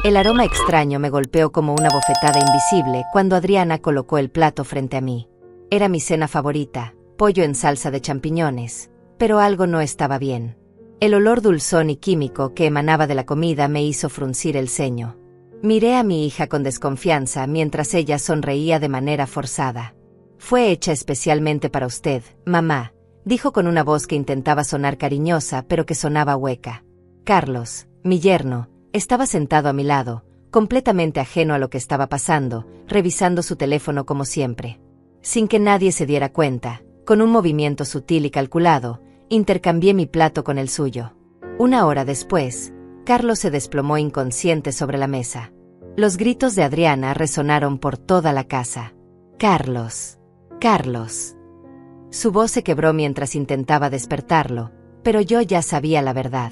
El aroma extraño me golpeó como una bofetada invisible cuando Adriana colocó el plato frente a mí. Era mi cena favorita, pollo en salsa de champiñones, pero algo no estaba bien. El olor dulzón y químico que emanaba de la comida me hizo fruncir el ceño. Miré a mi hija con desconfianza mientras ella sonreía de manera forzada. «Fue hecha especialmente para usted, mamá», dijo con una voz que intentaba sonar cariñosa pero que sonaba hueca. Carlos, mi yerno, estaba sentado a mi lado, completamente ajeno a lo que estaba pasando, revisando su teléfono como siempre. Sin que nadie se diera cuenta, con un movimiento sutil y calculado, intercambié mi plato con el suyo. Una hora después, Carlos se desplomó inconsciente sobre la mesa. Los gritos de Adriana resonaron por toda la casa. «Carlos. Carlos». Su voz se quebró mientras intentaba despertarlo, pero yo ya sabía la verdad.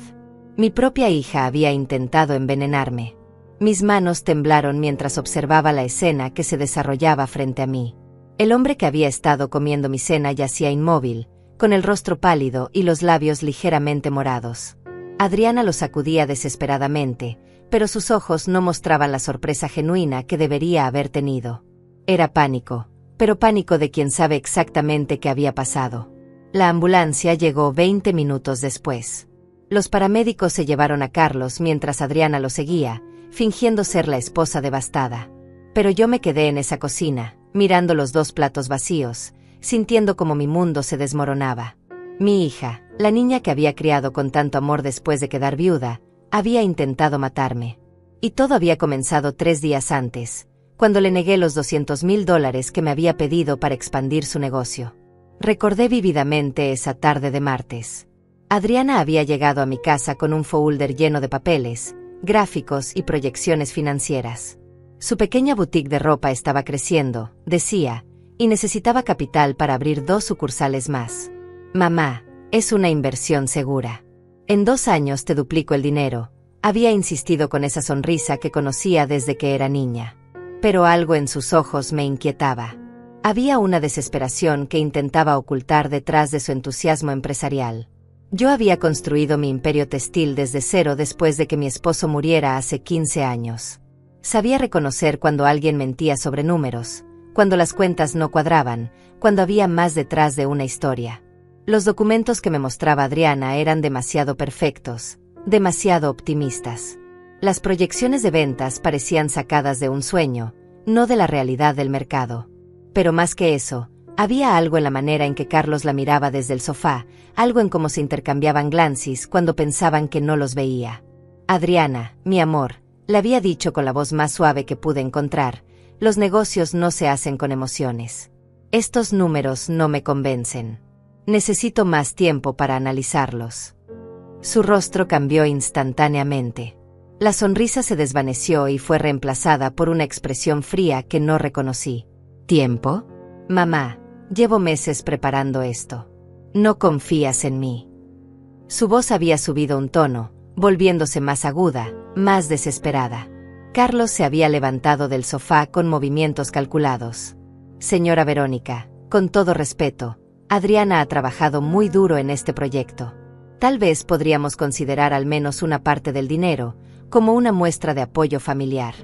Mi propia hija había intentado envenenarme. Mis manos temblaron mientras observaba la escena que se desarrollaba frente a mí. El hombre que había estado comiendo mi cena yacía inmóvil, con el rostro pálido y los labios ligeramente morados. Adriana lo sacudía desesperadamente, pero sus ojos no mostraban la sorpresa genuina que debería haber tenido. Era pánico, pero pánico de quien sabe exactamente qué había pasado. La ambulancia llegó 20 minutos después. Los paramédicos se llevaron a Carlos mientras Adriana lo seguía, fingiendo ser la esposa devastada. Pero yo me quedé en esa cocina, mirando los 2 platos vacíos, sintiendo como mi mundo se desmoronaba. Mi hija, la niña que había criado con tanto amor después de quedar viuda, había intentado matarme. Y todo había comenzado 3 días antes, cuando le negué los $200,000 que me había pedido para expandir su negocio. Recordé vívidamente esa tarde de martes. Adriana había llegado a mi casa con un folder lleno de papeles, gráficos y proyecciones financieras. Su pequeña boutique de ropa estaba creciendo, decía, y necesitaba capital para abrir 2 sucursales más. «Mamá, es una inversión segura. En 2 años te duplico el dinero», había insistido con esa sonrisa que conocía desde que era niña. Pero algo en sus ojos me inquietaba. Había una desesperación que intentaba ocultar detrás de su entusiasmo empresarial. Yo había construido mi imperio textil desde cero después de que mi esposo muriera hace 15 años. Sabía reconocer cuando alguien mentía sobre números, cuando las cuentas no cuadraban, cuando había más detrás de una historia. Los documentos que me mostraba Adriana eran demasiado perfectos, demasiado optimistas. Las proyecciones de ventas parecían sacadas de un sueño, no de la realidad del mercado. Pero más que eso, había algo en la manera en que Carlos la miraba desde el sofá, algo en cómo se intercambiaban glances cuando pensaban que no los veía. «Adriana, mi amor», le había dicho con la voz más suave que pude encontrar, «los negocios no se hacen con emociones. Estos números no me convencen. Necesito más tiempo para analizarlos». Su rostro cambió instantáneamente. La sonrisa se desvaneció y fue reemplazada por una expresión fría que no reconocí. «¿Tiempo? Mamá, llevo meses preparando esto. ¿No confías en mí?». Su voz había subido un tono, volviéndose más aguda, más desesperada. Carlos se había levantado del sofá con movimientos calculados. «Señora Verónica, con todo respeto, Adriana ha trabajado muy duro en este proyecto. Tal vez podríamos considerar al menos una parte del dinero, como una muestra de apoyo familiar».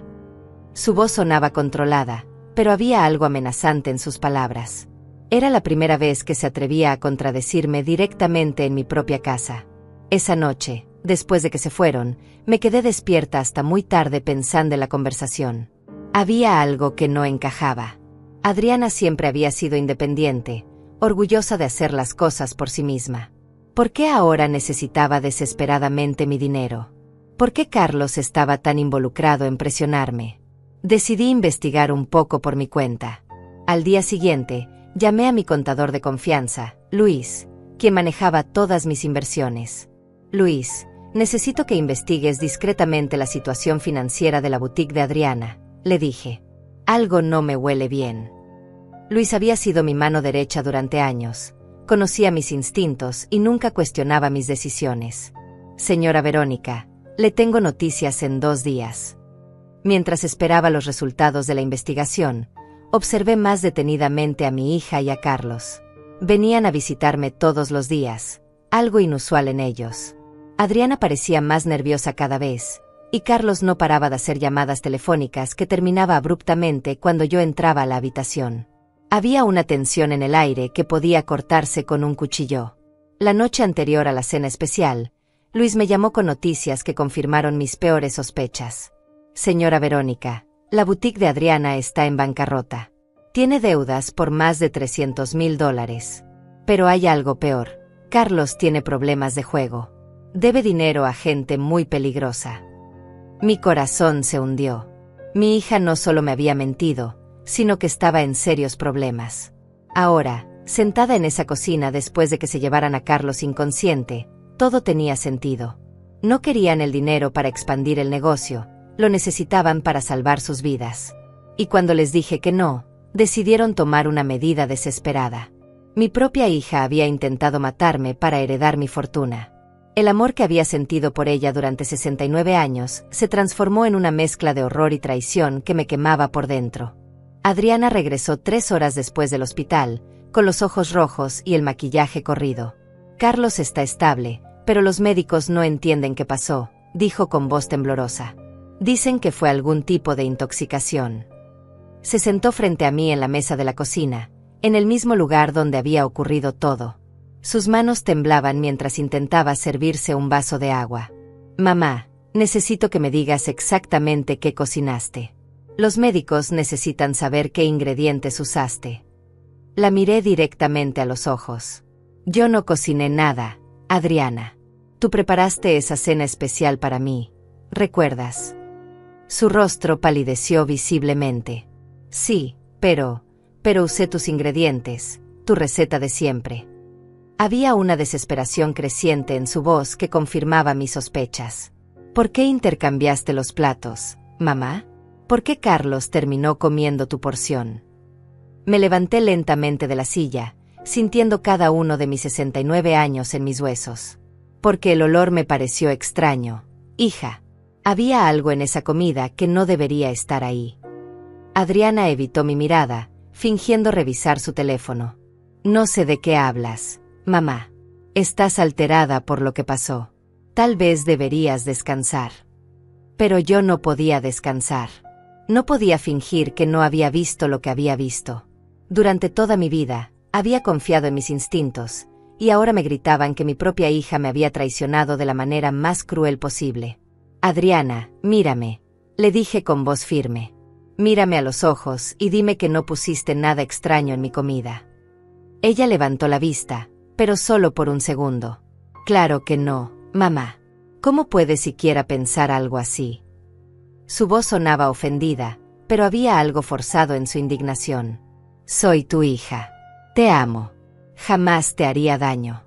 Su voz sonaba controlada, pero había algo amenazante en sus palabras. Era la primera vez que se atrevía a contradecirme directamente en mi propia casa. Esa noche, después de que se fueron, me quedé despierta hasta muy tarde pensando en la conversación. Había algo que no encajaba. Adriana siempre había sido independiente, orgullosa de hacer las cosas por sí misma. ¿Por qué ahora necesitaba desesperadamente mi dinero? ¿Por qué Carlos estaba tan involucrado en presionarme? Decidí investigar un poco por mi cuenta. Al día siguiente, llamé a mi contador de confianza, Luis, quien manejaba todas mis inversiones. «Luis, necesito que investigues discretamente la situación financiera de la boutique de Adriana», le dije. «Algo no me huele bien». Luis había sido mi mano derecha durante años. Conocía mis instintos y nunca cuestionaba mis decisiones. «Señora Verónica, le tengo noticias en 2 días». Mientras esperaba los resultados de la investigación, observé más detenidamente a mi hija y a Carlos. Venían a visitarme todos los días, algo inusual en ellos. Adriana parecía más nerviosa cada vez, y Carlos no paraba de hacer llamadas telefónicas que terminaba abruptamente cuando yo entraba a la habitación. Había una tensión en el aire que podía cortarse con un cuchillo. La noche anterior a la cena especial, Luis me llamó con noticias que confirmaron mis peores sospechas. Señora Verónica, la boutique de Adriana está en bancarrota. Tiene deudas por más de $300,000. Pero hay algo peor. Carlos tiene problemas de juego. Debe dinero a gente muy peligrosa. Mi corazón se hundió. Mi hija no solo me había mentido, sino que estaba en serios problemas. Ahora, sentada en esa cocina después de que se llevaran a Carlos inconsciente, todo tenía sentido. No querían el dinero para expandir el negocio, lo necesitaban para salvar sus vidas. Y cuando les dije que no, decidieron tomar una medida desesperada. Mi propia hija había intentado matarme para heredar mi fortuna. El amor que había sentido por ella durante 69 años se transformó en una mezcla de horror y traición que me quemaba por dentro. Adriana regresó 3 horas después del hospital, con los ojos rojos y el maquillaje corrido. Carlos está estable, pero los médicos no entienden qué pasó, dijo con voz temblorosa. Dicen que fue algún tipo de intoxicación. Se sentó frente a mí en la mesa de la cocina, en el mismo lugar donde había ocurrido todo. Sus manos temblaban mientras intentaba servirse un vaso de agua. Mamá, necesito que me digas exactamente qué cocinaste. Los médicos necesitan saber qué ingredientes usaste. La miré directamente a los ojos. Yo no cociné nada, Adriana. Tú preparaste esa cena especial para mí, ¿recuerdas? Su rostro palideció visiblemente. Sí, pero usé tus ingredientes, tu receta de siempre. Había una desesperación creciente en su voz que confirmaba mis sospechas. ¿Por qué intercambiaste los platos, mamá? ¿Por qué Carlos terminó comiendo tu porción? Me levanté lentamente de la silla, sintiendo cada uno de mis 69 años en mis huesos. Porque el olor me pareció extraño. Hija, había algo en esa comida que no debería estar ahí. Adriana evitó mi mirada, fingiendo revisar su teléfono. No sé de qué hablas, mamá. Estás alterada por lo que pasó. Tal vez deberías descansar. Pero yo no podía descansar. No podía fingir que no había visto lo que había visto. Durante toda mi vida, había confiado en mis instintos, y ahora me gritaban que mi propia hija me había traicionado de la manera más cruel posible. Adriana, mírame, le dije con voz firme. Mírame a los ojos y dime que no pusiste nada extraño en mi comida. Ella levantó la vista, pero solo por un segundo. Claro que no, mamá. ¿Cómo puedes siquiera pensar algo así? Su voz sonaba ofendida, pero había algo forzado en su indignación. Soy tu hija. Te amo. Jamás te haría daño.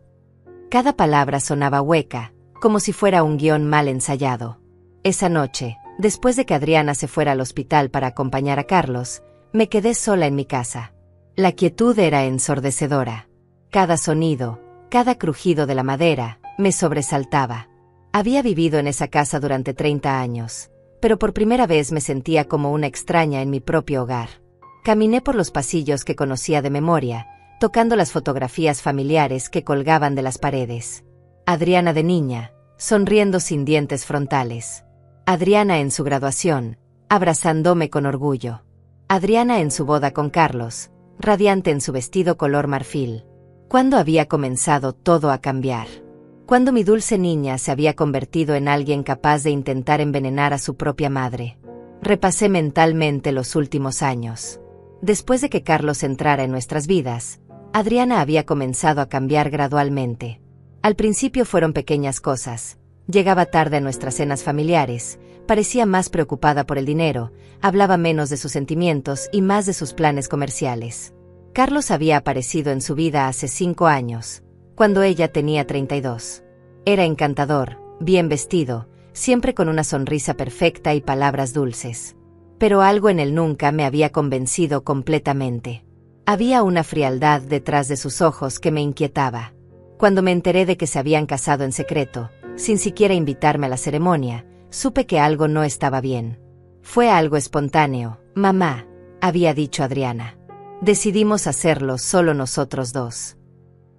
Cada palabra sonaba hueca, como si fuera un guión mal ensayado. Esa noche, después de que Adriana se fuera al hospital para acompañar a Carlos, me quedé sola en mi casa. La quietud era ensordecedora. Cada sonido, cada crujido de la madera, me sobresaltaba. Había vivido en esa casa durante 30 años, pero por primera vez me sentía como una extraña en mi propio hogar. Caminé por los pasillos que conocía de memoria, tocando las fotografías familiares que colgaban de las paredes. Adriana de niña, sonriendo sin dientes frontales. Adriana en su graduación, abrazándome con orgullo. Adriana en su boda con Carlos, radiante en su vestido color marfil. ¿Cuándo había comenzado todo a cambiar? Cuando mi dulce niña se había convertido en alguien capaz de intentar envenenar a su propia madre. Repasé mentalmente los últimos años. Después de que Carlos entrara en nuestras vidas, Adriana había comenzado a cambiar gradualmente. Al principio fueron pequeñas cosas. Llegaba tarde a nuestras cenas familiares, parecía más preocupada por el dinero, hablaba menos de sus sentimientos y más de sus planes comerciales. Carlos había aparecido en su vida hace 5 años, cuando ella tenía 32. Era encantador, bien vestido, siempre con una sonrisa perfecta y palabras dulces. Pero algo en él nunca me había convencido completamente. Había una frialdad detrás de sus ojos que me inquietaba. Cuando me enteré de que se habían casado en secreto, sin siquiera invitarme a la ceremonia, supe que algo no estaba bien. Fue algo espontáneo, mamá, había dicho Adriana. Decidimos hacerlo solo nosotros dos.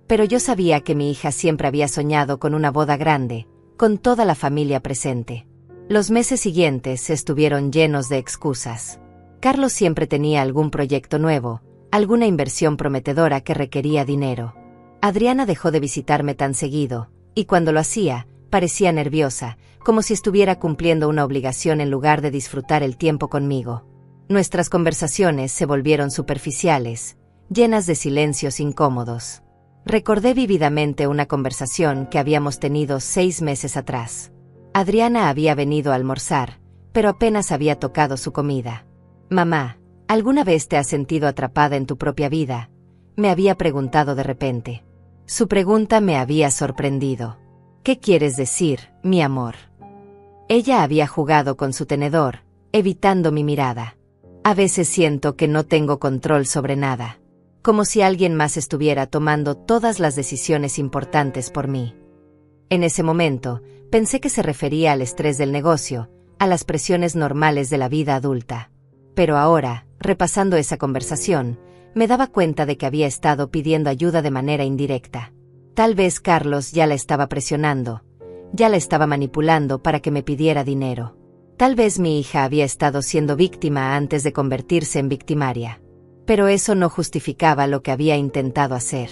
Pero yo sabía que mi hija siempre había soñado con una boda grande, con toda la familia presente. Los meses siguientes estuvieron llenos de excusas. Carlos siempre tenía algún proyecto nuevo, alguna inversión prometedora que requería dinero. Adriana dejó de visitarme tan seguido, y cuando lo hacía, parecía nerviosa, como si estuviera cumpliendo una obligación en lugar de disfrutar el tiempo conmigo. Nuestras conversaciones se volvieron superficiales, llenas de silencios incómodos. Recordé vívidamente una conversación que habíamos tenido 6 meses atrás. Adriana había venido a almorzar, pero apenas había tocado su comida. «Mamá, ¿alguna vez te has sentido atrapada en tu propia vida?», me había preguntado de repente. Su pregunta me había sorprendido. «¿Qué quieres decir, mi amor?». Ella había jugado con su tenedor, evitando mi mirada. «A veces siento que no tengo control sobre nada. Como si alguien más estuviera tomando todas las decisiones importantes por mí». En ese momento, pensé que se refería al estrés del negocio, a las presiones normales de la vida adulta. Pero ahora, repasando esa conversación, me daba cuenta de que había estado pidiendo ayuda de manera indirecta. Tal vez Carlos ya la estaba presionando, ya la estaba manipulando para que me pidiera dinero. Tal vez mi hija había estado siendo víctima antes de convertirse en victimaria. Pero eso no justificaba lo que había intentado hacer.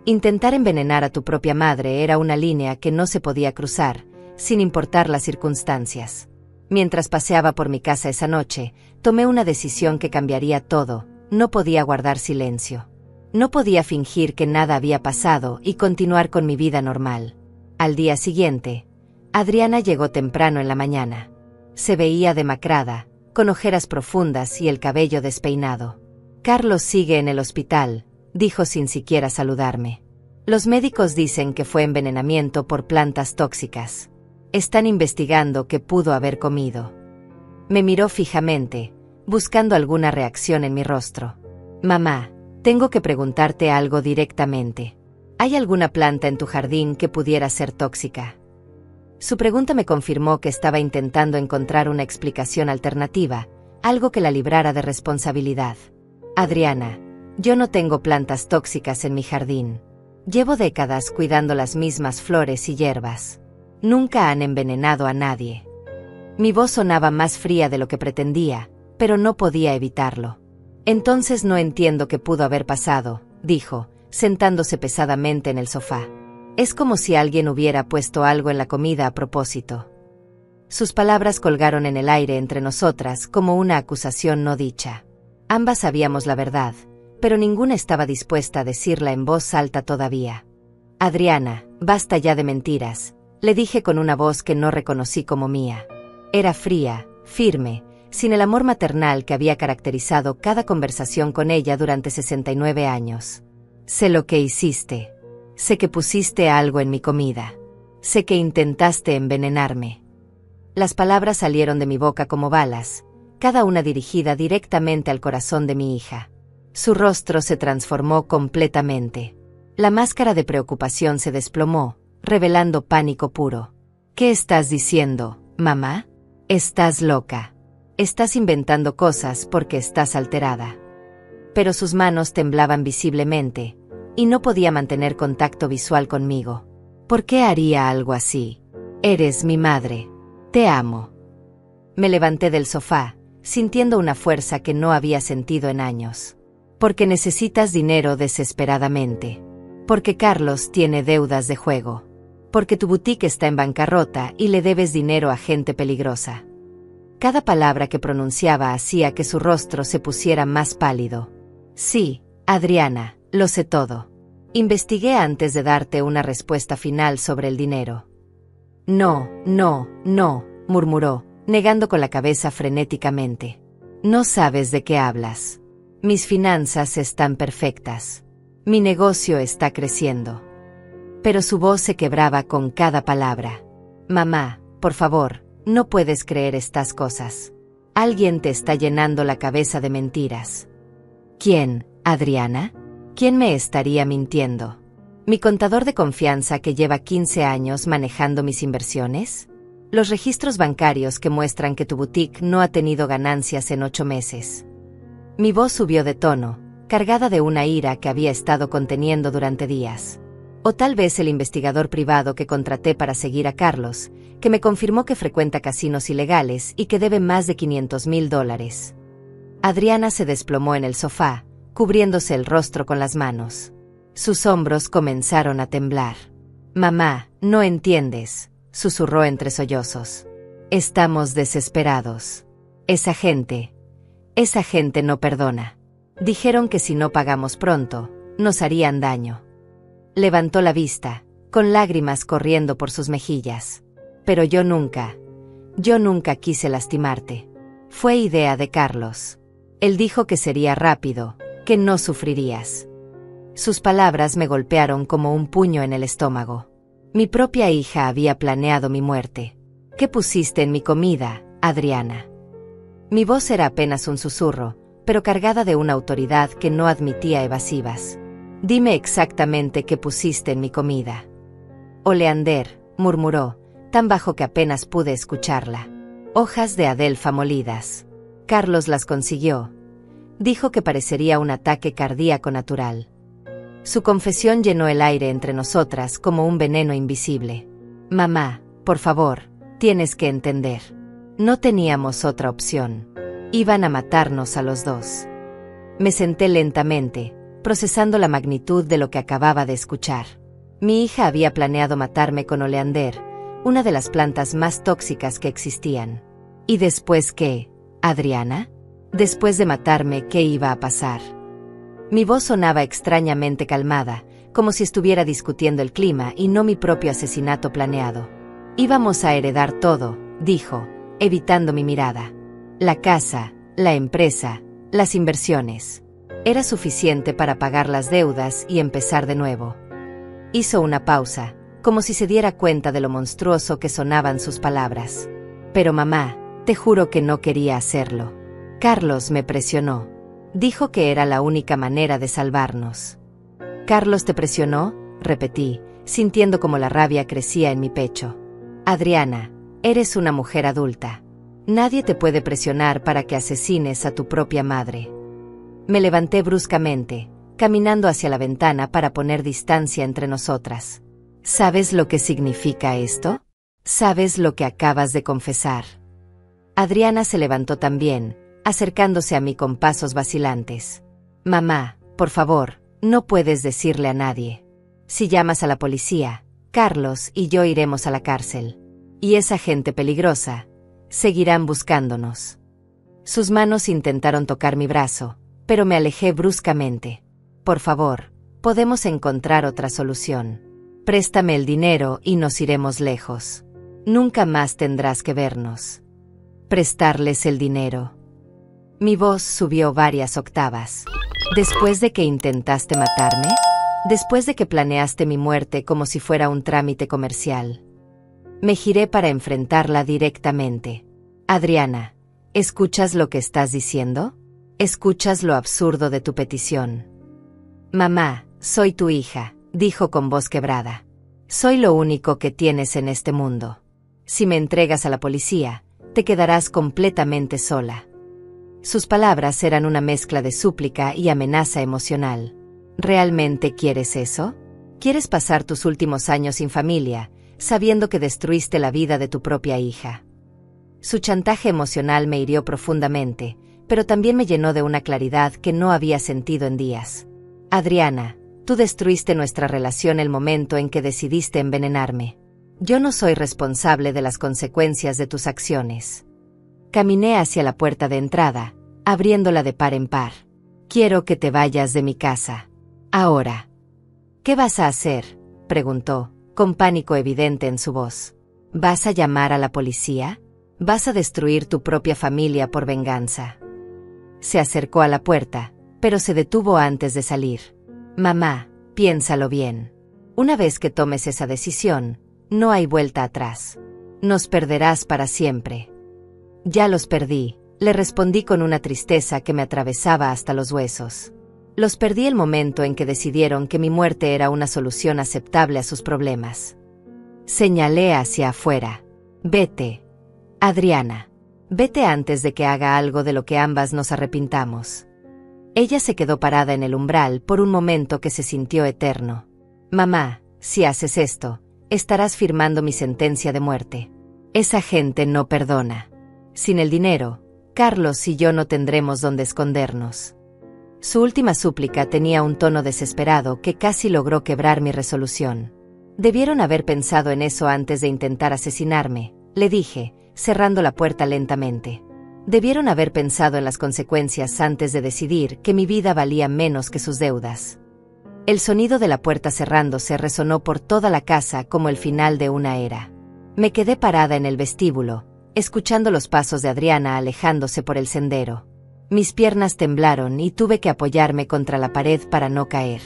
Intentar envenenar a tu propia madre era una línea que no se podía cruzar, sin importar las circunstancias. Mientras paseaba por mi casa esa noche, tomé una decisión que cambiaría todo. No podía guardar silencio. No podía fingir que nada había pasado y continuar con mi vida normal. Al día siguiente, Adriana llegó temprano en la mañana. Se veía demacrada, con ojeras profundas y el cabello despeinado. «Carlos sigue en el hospital», dijo sin siquiera saludarme. «Los médicos dicen que fue envenenamiento por plantas tóxicas. Están investigando qué pudo haber comido». Me miró fijamente, buscando alguna reacción en mi rostro. «Mamá, tengo que preguntarte algo directamente. ¿Hay alguna planta en tu jardín que pudiera ser tóxica?». Su pregunta me confirmó que estaba intentando encontrar una explicación alternativa, algo que la librara de responsabilidad. «Adriana, yo no tengo plantas tóxicas en mi jardín. Llevo décadas cuidando las mismas flores y hierbas. Nunca han envenenado a nadie». Mi voz sonaba más fría de lo que pretendía, pero no podía evitarlo. «Entonces no entiendo qué pudo haber pasado», dijo, sentándose pesadamente en el sofá. «Es como si alguien hubiera puesto algo en la comida a propósito». Sus palabras colgaron en el aire entre nosotras como una acusación no dicha. Ambas sabíamos la verdad, pero ninguna estaba dispuesta a decirla en voz alta todavía. «Adriana, basta ya de mentiras», le dije con una voz que no reconocí como mía. Era fría, firme, sin el amor maternal que había caracterizado cada conversación con ella durante 69 años. «Sé lo que hiciste. Sé que pusiste algo en mi comida. Sé que intentaste envenenarme». Las palabras salieron de mi boca como balas, cada una dirigida directamente al corazón de mi hija. Su rostro se transformó completamente. La máscara de preocupación se desplomó, revelando pánico puro. «¿Qué estás diciendo, mamá? Estás loca. Estás inventando cosas porque estás alterada». Pero sus manos temblaban visiblemente, y no podía mantener contacto visual conmigo. «¿Por qué haría algo así? Eres mi madre. Te amo». Me levanté del sofá, sintiendo una fuerza que no había sentido en años. «Porque necesitas dinero desesperadamente. Porque Carlos tiene deudas de juego. Porque tu boutique está en bancarrota y le debes dinero a gente peligrosa». Cada palabra que pronunciaba hacía que su rostro se pusiera más pálido. «Sí, Adriana, lo sé todo. Investigué antes de darte una respuesta final sobre el dinero». «No, no, no», murmuró, negando con la cabeza frenéticamente. «No sabes de qué hablas. Mis finanzas están perfectas. Mi negocio está creciendo». Pero su voz se quebraba con cada palabra. «Mamá, por favor, no puedes creer estas cosas. Alguien te está llenando la cabeza de mentiras». «¿Quién, Adriana? ¿Quién me estaría mintiendo? ¿Mi contador de confianza que lleva 15 años manejando mis inversiones? ¿Los registros bancarios que muestran que tu boutique no ha tenido ganancias en 8 meses? Mi voz subió de tono, cargada de una ira que había estado conteniendo durante días. O tal vez el investigador privado que contraté para seguir a Carlos, que me confirmó que frecuenta casinos ilegales y que debe más de $500,000. Adriana se desplomó en el sofá, cubriéndose el rostro con las manos. Sus hombros comenzaron a temblar. «Mamá, no entiendes», susurró entre sollozos. «Estamos desesperados. Esa gente no perdona. Dijeron que si no pagamos pronto, nos harían daño». Levantó la vista, con lágrimas corriendo por sus mejillas. «Pero yo nunca quise lastimarte. Fue idea de Carlos. Él dijo que sería rápido, que no sufrirías». Sus palabras me golpearon como un puño en el estómago. Mi propia hija había planeado mi muerte. «¿Qué pusiste en mi comida, Adriana?». Mi voz era apenas un susurro, pero cargada de una autoridad que no admitía evasivas. «Dime exactamente qué pusiste en mi comida». «Oleander», murmuró, tan bajo que apenas pude escucharla. «Hojas de adelfa molidas. Carlos las consiguió. Dijo que parecería un ataque cardíaco natural». Su confesión llenó el aire entre nosotras como un veneno invisible. «Mamá, por favor, tienes que entender. No teníamos otra opción. Iban a matarnos a los dos». Me senté lentamente, procesando la magnitud de lo que acababa de escuchar. Mi hija había planeado matarme con oleander, una de las plantas más tóxicas que existían. ¿Y después qué, Adriana? Después de matarme, ¿qué iba a pasar? Mi voz sonaba extrañamente calmada, como si estuviera discutiendo el clima y no mi propio asesinato planeado. «Íbamos a heredar todo», dijo, evitando mi mirada. «La casa, la empresa, las inversiones. Era suficiente para pagar las deudas y empezar de nuevo». Hizo una pausa, como si se diera cuenta de lo monstruoso que sonaban sus palabras. «Pero mamá, te juro que no quería hacerlo. Carlos me presionó. Dijo que era la única manera de salvarnos». «¿Carlos te presionó?», repetí, sintiendo como la rabia crecía en mi pecho. «Adriana, eres una mujer adulta. Nadie te puede presionar para que asesines a tu propia madre». Me levanté bruscamente, caminando hacia la ventana para poner distancia entre nosotras. «¿Sabes lo que significa esto? ¿Sabes lo que acabas de confesar?». Adriana se levantó también, acercándose a mí con pasos vacilantes. «Mamá, por favor, no puedes decirle a nadie. Si llamas a la policía, Carlos y yo iremos a la cárcel. Y esa gente peligrosa, seguirán buscándonos». Sus manos intentaron tocar mi brazo, pero me alejé bruscamente. «Por favor, podemos encontrar otra solución. Préstame el dinero y nos iremos lejos. Nunca más tendrás que vernos». «¿Prestarles el dinero?». Mi voz subió varias octavas. «¿Después de que intentaste matarme? ¿Después de que planeaste mi muerte como si fuera un trámite comercial?». Me giré para enfrentarla directamente. «Adriana, ¿escuchas lo que estás diciendo? ¿Escuchas lo absurdo de tu petición?». «Mamá, soy tu hija», dijo con voz quebrada. «Soy lo único que tienes en este mundo. Si me entregas a la policía, te quedarás completamente sola». Sus palabras eran una mezcla de súplica y amenaza emocional. ¿Realmente quieres eso? ¿Quieres pasar tus últimos años sin familia, sabiendo que destruiste la vida de tu propia hija? Su chantaje emocional me hirió profundamente, pero también me llenó de una claridad que no había sentido en días. «Adriana, tú destruiste nuestra relación el momento en que decidiste envenenarme. Yo no soy responsable de las consecuencias de tus acciones». Caminé hacia la puerta de entrada, abriéndola de par en par. «Quiero que te vayas de mi casa. Ahora». «¿Qué vas a hacer?», preguntó, con pánico evidente en su voz. «¿Vas a llamar a la policía? ¿Vas a destruir tu propia familia por venganza?». Se acercó a la puerta, pero se detuvo antes de salir. «Mamá, piénsalo bien. Una vez que tomes esa decisión, no hay vuelta atrás. Nos perderás para siempre». «Ya los perdí», le respondí con una tristeza que me atravesaba hasta los huesos. Los perdí el momento en que decidieron que mi muerte era una solución aceptable a sus problemas. Señalé hacia afuera. «Vete, Adriana. Vete antes de que haga algo de lo que ambas nos arrepintamos». Ella se quedó parada en el umbral por un momento que se sintió eterno. «Mamá, si haces esto, estarás firmando mi sentencia de muerte. Esa gente no perdona. Sin el dinero, Carlos y yo no tendremos dónde escondernos. Su última súplica tenía un tono desesperado que casi logró quebrar mi resolución. Debieron haber pensado en eso antes de intentar asesinarme, le dije, cerrando la puerta lentamente. Debieron haber pensado en las consecuencias antes de decidir que mi vida valía menos que sus deudas. El sonido de la puerta cerrándose resonó por toda la casa como el final de una era. Me quedé parada en el vestíbulo, escuchando los pasos de Adriana alejándose por el sendero. Mis piernas temblaron y tuve que apoyarme contra la pared para no caer.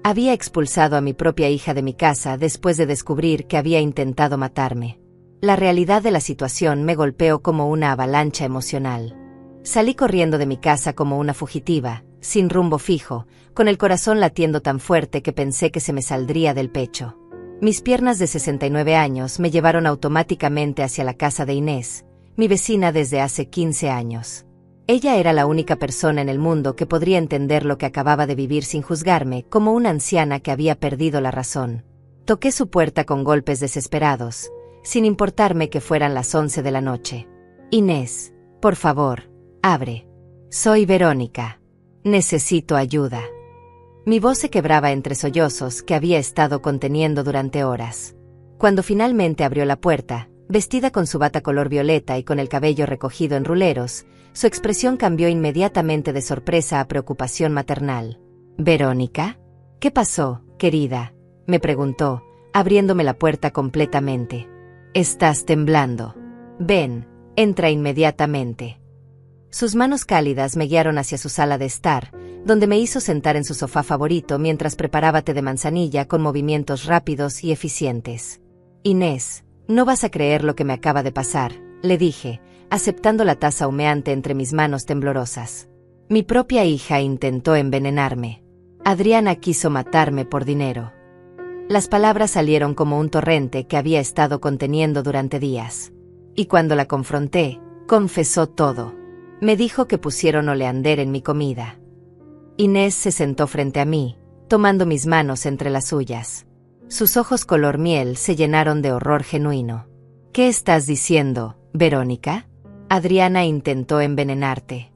Había expulsado a mi propia hija de mi casa después de descubrir que había intentado matarme. La realidad de la situación me golpeó como una avalancha emocional. Salí corriendo de mi casa como una fugitiva, sin rumbo fijo, con el corazón latiendo tan fuerte que pensé que se me saldría del pecho. Mis piernas de 69 años me llevaron automáticamente hacia la casa de Inés, mi vecina desde hace 15 años. Ella era la única persona en el mundo que podría entender lo que acababa de vivir sin juzgarme, como una anciana que había perdido la razón. Toqué su puerta con golpes desesperados, sin importarme que fueran las 11 de la noche. Inés, por favor, abre. Soy Verónica. Necesito ayuda. Mi voz se quebraba entre sollozos que había estado conteniendo durante horas. Cuando finalmente abrió la puerta, vestida con su bata color violeta y con el cabello recogido en ruleros, su expresión cambió inmediatamente de sorpresa a preocupación maternal. «¿Verónica? ¿Qué pasó, querida?», me preguntó, abriéndome la puerta completamente. «Estás temblando. Ven, entra inmediatamente». Sus manos cálidas me guiaron hacia su sala de estar, donde me hizo sentar en su sofá favorito mientras preparaba té de manzanilla con movimientos rápidos y eficientes. «Inés, no vas a creer lo que me acaba de pasar», le dije, aceptando la taza humeante entre mis manos temblorosas. «Mi propia hija intentó envenenarme. Adriana quiso matarme por dinero». Las palabras salieron como un torrente que había estado conteniendo durante días. Y cuando la confronté, confesó todo. Me dijo que pusieron oleander en mi comida. Inés se sentó frente a mí, tomando mis manos entre las suyas. Sus ojos color miel se llenaron de horror genuino. «¿Qué estás diciendo, Verónica? Adriana intentó envenenarte».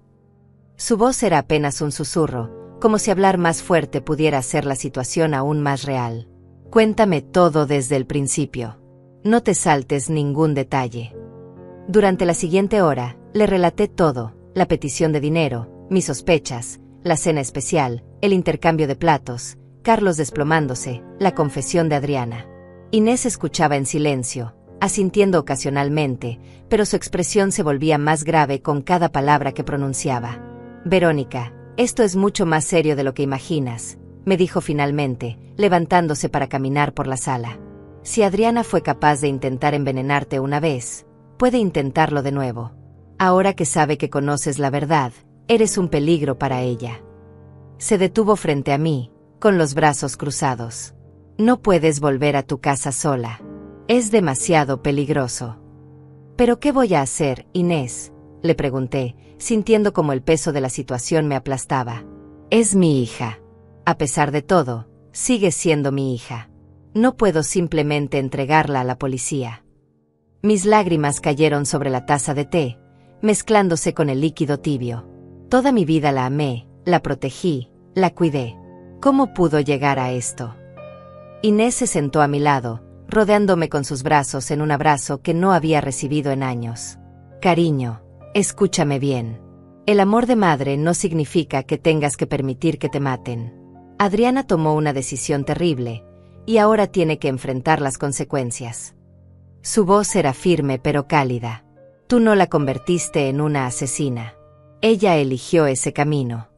Su voz era apenas un susurro, como si hablar más fuerte pudiera hacer la situación aún más real. «Cuéntame todo desde el principio. No te saltes ningún detalle». Durante la siguiente hora, le relaté todo: la petición de dinero, mis sospechas, la cena especial, el intercambio de platos, Carlos desplomándose, la confesión de Adriana. Inés escuchaba en silencio, asintiendo ocasionalmente, pero su expresión se volvía más grave con cada palabra que pronunciaba. «Verónica, esto es mucho más serio de lo que imaginas», me dijo finalmente, levantándose para caminar por la sala. «Si Adriana fue capaz de intentar envenenarte una vez, puede intentarlo de nuevo. Ahora que sabe que conoces la verdad, eres un peligro para ella». Se detuvo frente a mí, con los brazos cruzados. «No puedes volver a tu casa sola. Es demasiado peligroso». «¿Pero qué voy a hacer, Inés?», le pregunté, sintiendo como el peso de la situación me aplastaba. «Es mi hija. A pesar de todo, sigue siendo mi hija. No puedo simplemente entregarla a la policía». Mis lágrimas cayeron sobre la taza de té, mezclándose con el líquido tibio. Toda mi vida la amé, la protegí, la cuidé. ¿Cómo pudo llegar a esto? Inés se sentó a mi lado, rodeándome con sus brazos en un abrazo que no había recibido en años. «Cariño, escúchame bien. El amor de madre no significa que tengas que permitir que te maten. Adriana tomó una decisión terrible, y ahora tiene que enfrentar las consecuencias». Su voz era firme pero cálida. «Tú no la convertiste en una asesina. Ella eligió ese camino».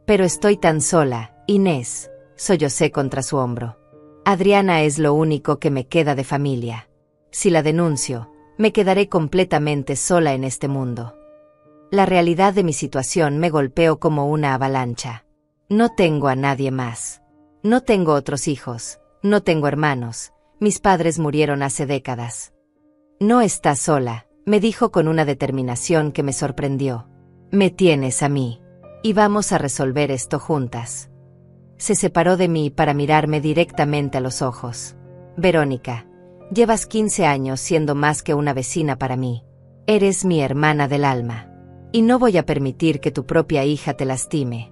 «Pero estoy tan sola, Inés», sollocé contra su hombro. «Adriana es lo único que me queda de familia. Si la denuncio, me quedaré completamente sola en este mundo». La realidad de mi situación me golpeó como una avalancha. No tengo a nadie más. No tengo otros hijos, no tengo hermanos, mis padres murieron hace décadas. «No estás sola», me dijo con una determinación que me sorprendió. «Me tienes a mí. Y vamos a resolver esto juntas». Se separó de mí para mirarme directamente a los ojos. Verónica, llevas 15 años siendo más que una vecina para mí. Eres mi hermana del alma. Y no voy a permitir que tu propia hija te lastime.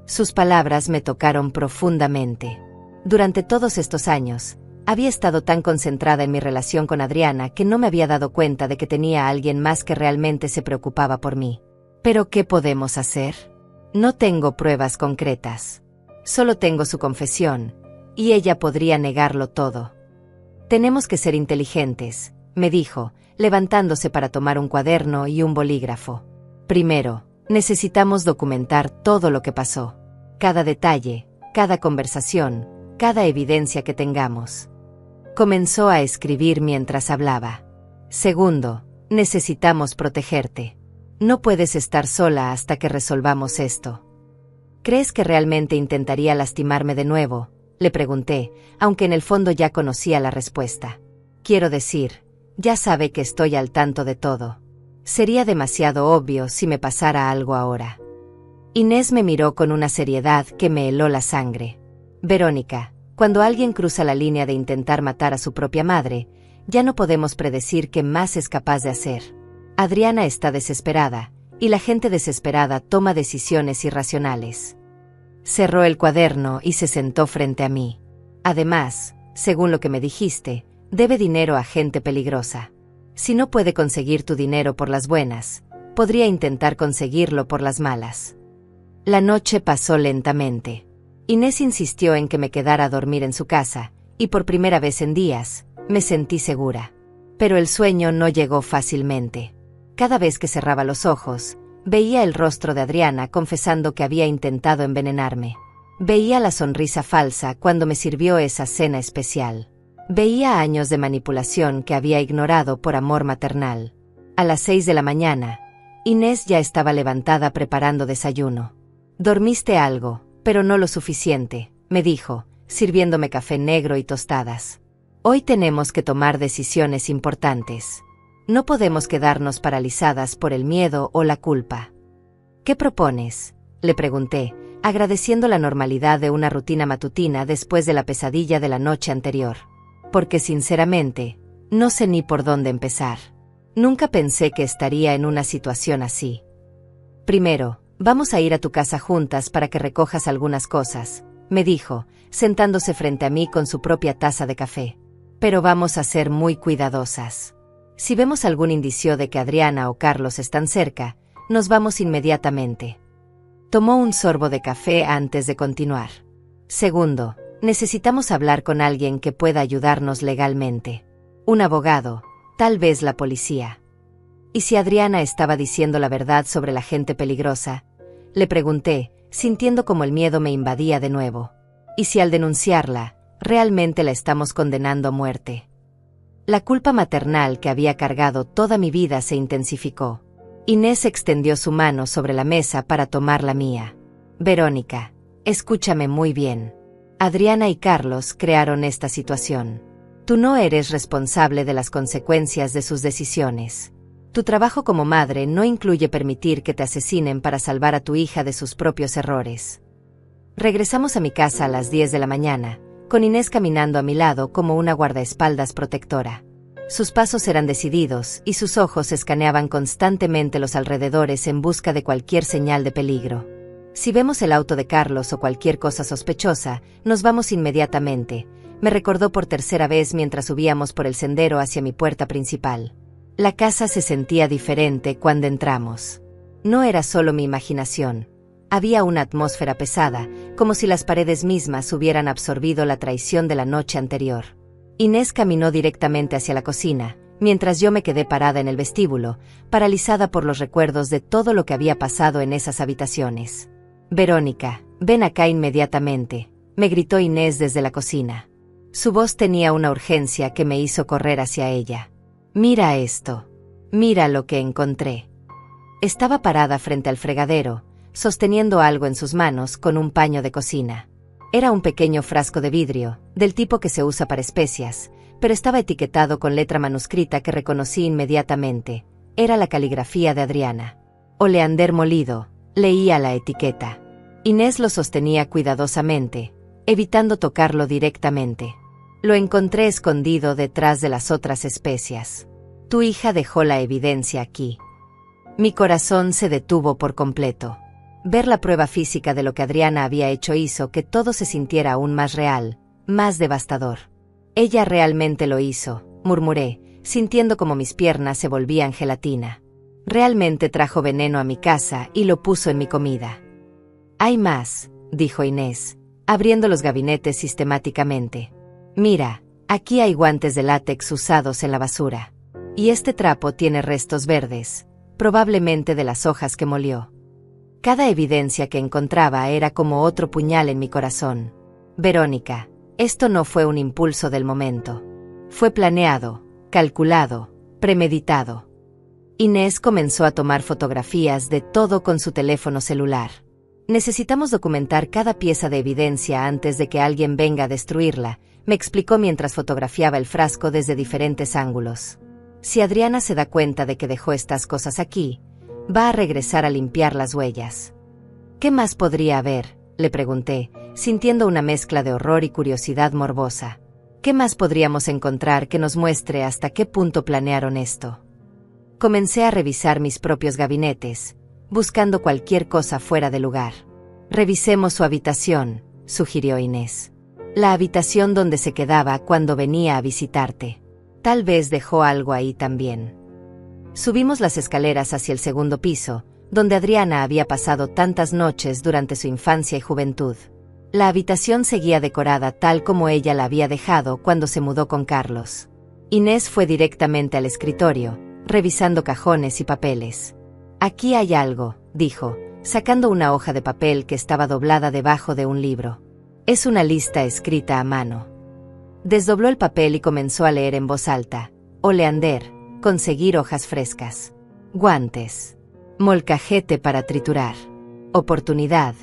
Sus palabras me tocaron profundamente. Durante todos estos años, había estado tan concentrada en mi relación con Adriana que no me había dado cuenta de que tenía a alguien más que realmente se preocupaba por mí. ¿Pero qué podemos hacer? No tengo pruebas concretas. Solo tengo su confesión, y ella podría negarlo todo. Tenemos que ser inteligentes, me dijo, levantándose para tomar un cuaderno y un bolígrafo. Primero, necesitamos documentar todo lo que pasó. Cada detalle, cada conversación, cada evidencia que tengamos. Comenzó a escribir mientras hablaba. Segundo, necesitamos protegerte. No puedes estar sola hasta que resolvamos esto. ¿Crees que realmente intentaría lastimarme de nuevo?, le pregunté, aunque en el fondo ya conocía la respuesta. Quiero decir, ya sabe que estoy al tanto de todo. Sería demasiado obvio si me pasara algo ahora. Inés me miró con una seriedad que me heló la sangre. Verónica, cuando alguien cruza la línea de intentar matar a su propia madre, ya no podemos predecir qué más es capaz de hacer. Adriana está desesperada, y la gente desesperada toma decisiones irracionales. Cerró el cuaderno y se sentó frente a mí. Además, según lo que me dijiste, debe dinero a gente peligrosa. Si no puede conseguir tu dinero por las buenas, podría intentar conseguirlo por las malas. La noche pasó lentamente. Inés insistió en que me quedara a dormir en su casa, y por primera vez en días, me sentí segura. Pero el sueño no llegó fácilmente. Cada vez que cerraba los ojos, veía el rostro de Adriana confesando que había intentado envenenarme. Veía la sonrisa falsa cuando me sirvió esa cena especial. Veía años de manipulación que había ignorado por amor maternal. A las 6 de la mañana, Inés ya estaba levantada preparando desayuno. «Dormiste algo, pero no lo suficiente», me dijo, sirviéndome café negro y tostadas. «Hoy tenemos que tomar decisiones importantes. No podemos quedarnos paralizadas por el miedo o la culpa». «¿Qué propones?», le pregunté, agradeciendo la normalidad de una rutina matutina después de la pesadilla de la noche anterior. Porque sinceramente, no sé ni por dónde empezar. Nunca pensé que estaría en una situación así. «Primero, vamos a ir a tu casa juntas para que recojas algunas cosas», me dijo, sentándose frente a mí con su propia taza de café. «Pero vamos a ser muy cuidadosas. Si vemos algún indicio de que Adriana o Carlos están cerca, nos vamos inmediatamente». Tomó un sorbo de café antes de continuar. «Segundo, necesitamos hablar con alguien que pueda ayudarnos legalmente. Un abogado, tal vez la policía». ¿Y si Adriana estaba diciendo la verdad sobre la gente peligrosa?, le pregunté, sintiendo como el miedo me invadía de nuevo. ¿Y si al denunciarla, realmente la estamos condenando a muerte? La culpa maternal que había cargado toda mi vida se intensificó. Inés extendió su mano sobre la mesa para tomar la mía. «Verónica, escúchame muy bien. Adriana y Carlos crearon esta situación. Tú no eres responsable de las consecuencias de sus decisiones. Tu trabajo como madre no incluye permitir que te asesinen para salvar a tu hija de sus propios errores». Regresamos a mi casa a las 10 de la mañana, con Inés caminando a mi lado como una guardaespaldas protectora. Sus pasos eran decididos y sus ojos escaneaban constantemente los alrededores en busca de cualquier señal de peligro. «Si vemos el auto de Carlos o cualquier cosa sospechosa, nos vamos inmediatamente», me recordó por tercera vez mientras subíamos por el sendero hacia mi puerta principal. La casa se sentía diferente cuando entramos. No era solo mi imaginación. Había una atmósfera pesada, como si las paredes mismas hubieran absorbido la traición de la noche anterior. Inés caminó directamente hacia la cocina, mientras yo me quedé parada en el vestíbulo, paralizada por los recuerdos de todo lo que había pasado en esas habitaciones. «Verónica, ven acá inmediatamente», me gritó Inés desde la cocina. Su voz tenía una urgencia que me hizo correr hacia ella. «Mira esto. Mira lo que encontré». Estaba parada frente al fregadero, sosteniendo algo en sus manos con un paño de cocina. Era un pequeño frasco de vidrio, del tipo que se usa para especias, pero estaba etiquetado con letra manuscrita que reconocí inmediatamente. Era la caligrafía de Adriana. «Oleander molido», leía la etiqueta. Inés lo sostenía cuidadosamente, evitando tocarlo directamente. Lo encontré escondido detrás de las otras especias. Tu hija dejó la evidencia aquí. Mi corazón se detuvo por completo. Ver la prueba física de lo que Adriana había hecho hizo que todo se sintiera aún más real, más devastador. Ella realmente lo hizo, murmuré, sintiendo como mis piernas se volvían gelatina. Realmente trajo veneno a mi casa y lo puso en mi comida. Hay más, dijo Inés, abriendo los gabinetes sistemáticamente. Mira, aquí hay guantes de látex usados en la basura. Y este trapo tiene restos verdes, probablemente de las hojas que molió. Cada evidencia que encontraba era como otro puñal en mi corazón. Verónica, esto no fue un impulso del momento. Fue planeado, calculado, premeditado. Inés comenzó a tomar fotografías de todo con su teléfono celular. Necesitamos documentar cada pieza de evidencia antes de que alguien venga a destruirla, me explicó mientras fotografiaba el frasco desde diferentes ángulos. Si Adriana se da cuenta de que dejó estas cosas aquí, va a regresar a limpiar las huellas. ¿Qué más podría haber?, le pregunté, sintiendo una mezcla de horror y curiosidad morbosa. ¿Qué más podríamos encontrar que nos muestre hasta qué punto planearon esto? Comencé a revisar mis propios gabinetes, buscando cualquier cosa fuera de lugar. Revisemos su habitación, sugirió Inés. La habitación donde se quedaba cuando venía a visitarte. Tal vez dejó algo ahí también. Subimos las escaleras hacia el segundo piso, donde Adriana había pasado tantas noches durante su infancia y juventud. La habitación seguía decorada tal como ella la había dejado cuando se mudó con Carlos. Inés fue directamente al escritorio, revisando cajones y papeles. Aquí hay algo, dijo, sacando una hoja de papel que estaba doblada debajo de un libro. Es una lista escrita a mano. Desdobló el papel y comenzó a leer en voz alta. Oleander, conseguir hojas frescas. Guantes. Molcajete para triturar. Oportunidad.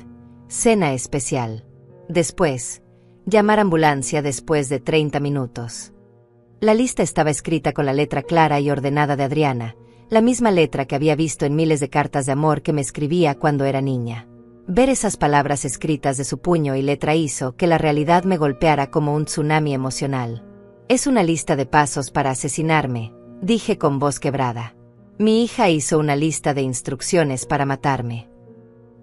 Cena especial. Después, llamar ambulancia después de 30 minutos. La lista estaba escrita con la letra clara y ordenada de Adriana, la misma letra que había visto en miles de cartas de amor que me escribía cuando era niña. Ver esas palabras escritas de su puño y letra hizo que la realidad me golpeara como un tsunami emocional. Es una lista de pasos para asesinarme, dije con voz quebrada. Mi hija hizo una lista de instrucciones para matarme.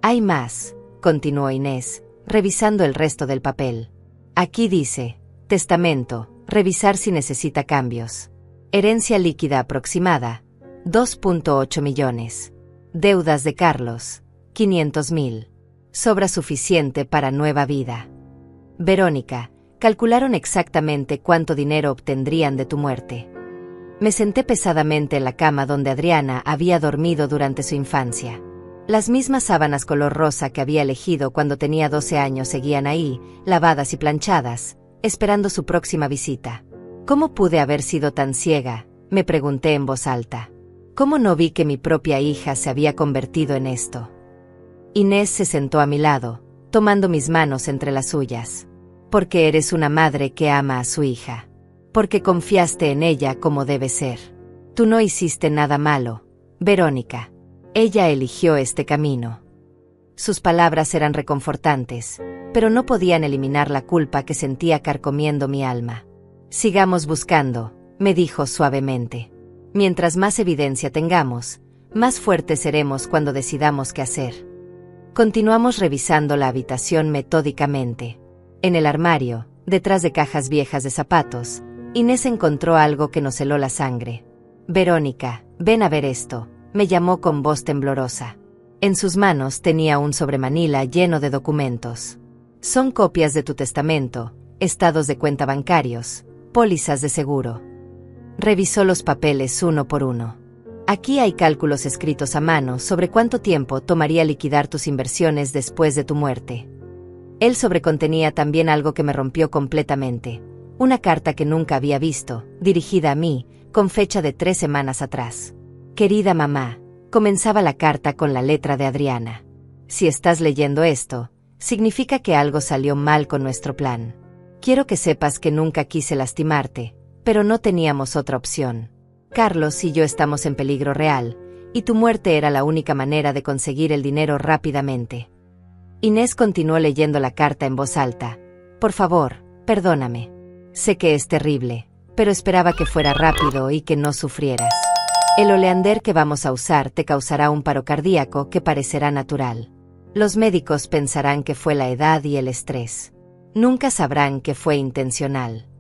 Hay más, continuó Inés, revisando el resto del papel. Aquí dice, testamento, revisar si necesita cambios. Herencia líquida aproximada, 2.8 millones. Deudas de Carlos, 500.000. Sobra suficiente para nueva vida. Verónica, calcularon exactamente cuánto dinero obtendrían de tu muerte. Me senté pesadamente en la cama donde Adriana había dormido durante su infancia. Las mismas sábanas color rosa que había elegido cuando tenía 12 años seguían ahí, lavadas y planchadas, esperando su próxima visita. ¿Cómo pude haber sido tan ciega?, me pregunté en voz alta. ¿Cómo no vi que mi propia hija se había convertido en esto? Inés se sentó a mi lado, tomando mis manos entre las suyas. Porque eres una madre que ama a su hija. Porque confiaste en ella como debe ser. Tú no hiciste nada malo, Verónica. Ella eligió este camino. Sus palabras eran reconfortantes, pero no podían eliminar la culpa que sentía carcomiendo mi alma. Sigamos buscando, me dijo suavemente. Mientras más evidencia tengamos, más fuertes seremos cuando decidamos qué hacer. Continuamos revisando la habitación metódicamente. En el armario, detrás de cajas viejas de zapatos, Inés encontró algo que nos heló la sangre. Verónica, ven a ver esto, me llamó con voz temblorosa. En sus manos tenía un sobremanila lleno de documentos. Son copias de tu testamento, estados de cuenta bancarios, pólizas de seguro. Revisó los papeles uno por uno. Aquí hay cálculos escritos a mano sobre cuánto tiempo tomaría liquidar tus inversiones después de tu muerte. El sobre contenía también algo que me rompió completamente. Una carta que nunca había visto, dirigida a mí, con fecha de 3 semanas atrás. Querida mamá, comenzaba la carta con la letra de Adriana. Si estás leyendo esto, significa que algo salió mal con nuestro plan. Quiero que sepas que nunca quise lastimarte, pero no teníamos otra opción. Carlos y yo estamos en peligro real, y tu muerte era la única manera de conseguir el dinero rápidamente. Inés continuó leyendo la carta en voz alta. Por favor, perdóname. Sé que es terrible, pero esperaba que fuera rápido y que no sufrieras. El oleander que vamos a usar te causará un paro cardíaco que parecerá natural. Los médicos pensarán que fue la edad y el estrés. Nunca sabrán que fue intencional.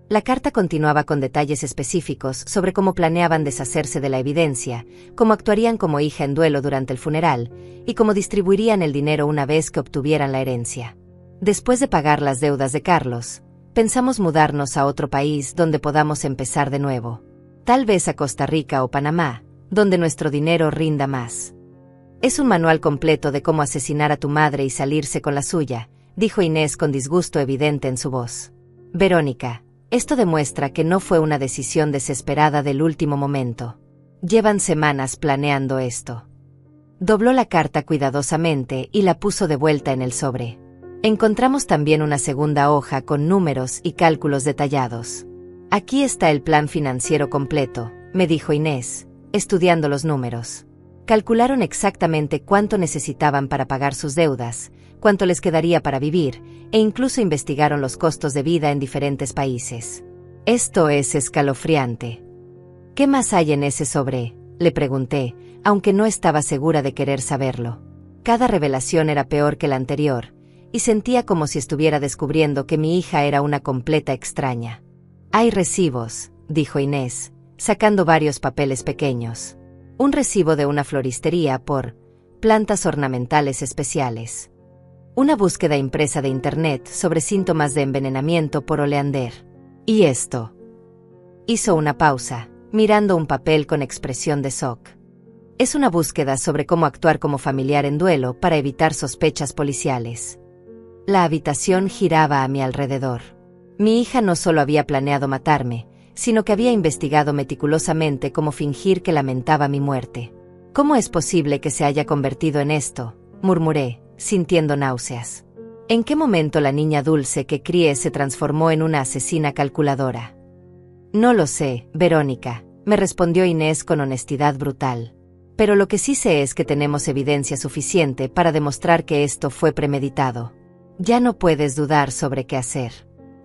La carta continuaba con detalles específicos sobre cómo planeaban deshacerse de la evidencia, cómo actuarían como hija en duelo durante el funeral y cómo distribuirían el dinero una vez que obtuvieran la herencia. Después de pagar las deudas de Carlos, pensamos mudarnos a otro país donde podamos empezar de nuevo. Tal vez a Costa Rica o Panamá, donde nuestro dinero rinda más. Es un manual completo de cómo asesinar a tu madre y salirse con la suya, dijo Inés con disgusto evidente en su voz. Verónica, esto demuestra que no fue una decisión desesperada del último momento. Llevan semanas planeando esto. Dobló la carta cuidadosamente y la puso de vuelta en el sobre. Encontramos también una segunda hoja con números y cálculos detallados. Aquí está el plan financiero completo, me dijo Inés, estudiando los números. Calcularon exactamente cuánto necesitaban para pagar sus deudas, cuánto les quedaría para vivir, e incluso investigaron los costos de vida en diferentes países. Esto es escalofriante. ¿Qué más hay en ese sobre?, le pregunté, aunque no estaba segura de querer saberlo. Cada revelación era peor que la anterior, y sentía como si estuviera descubriendo que mi hija era una completa extraña. Hay recibos, dijo Inés, sacando varios papeles pequeños. Un recibo de una floristería por plantas ornamentales especiales. Una búsqueda impresa de internet sobre síntomas de envenenamiento por oleander. ¿Y esto? Hizo una pausa, mirando un papel con expresión de shock. Es una búsqueda sobre cómo actuar como familiar en duelo para evitar sospechas policiales. La habitación giraba a mi alrededor. Mi hija no solo había planeado matarme, sino que había investigado meticulosamente cómo fingir que lamentaba mi muerte. ¿Cómo es posible que se haya convertido en esto?, murmuré, sintiendo náuseas. ¿En qué momento la niña dulce que crié se transformó en una asesina calculadora? No lo sé, Verónica, me respondió Inés con honestidad brutal. Pero lo que sí sé es que tenemos evidencia suficiente para demostrar que esto fue premeditado. Ya no puedes dudar sobre qué hacer.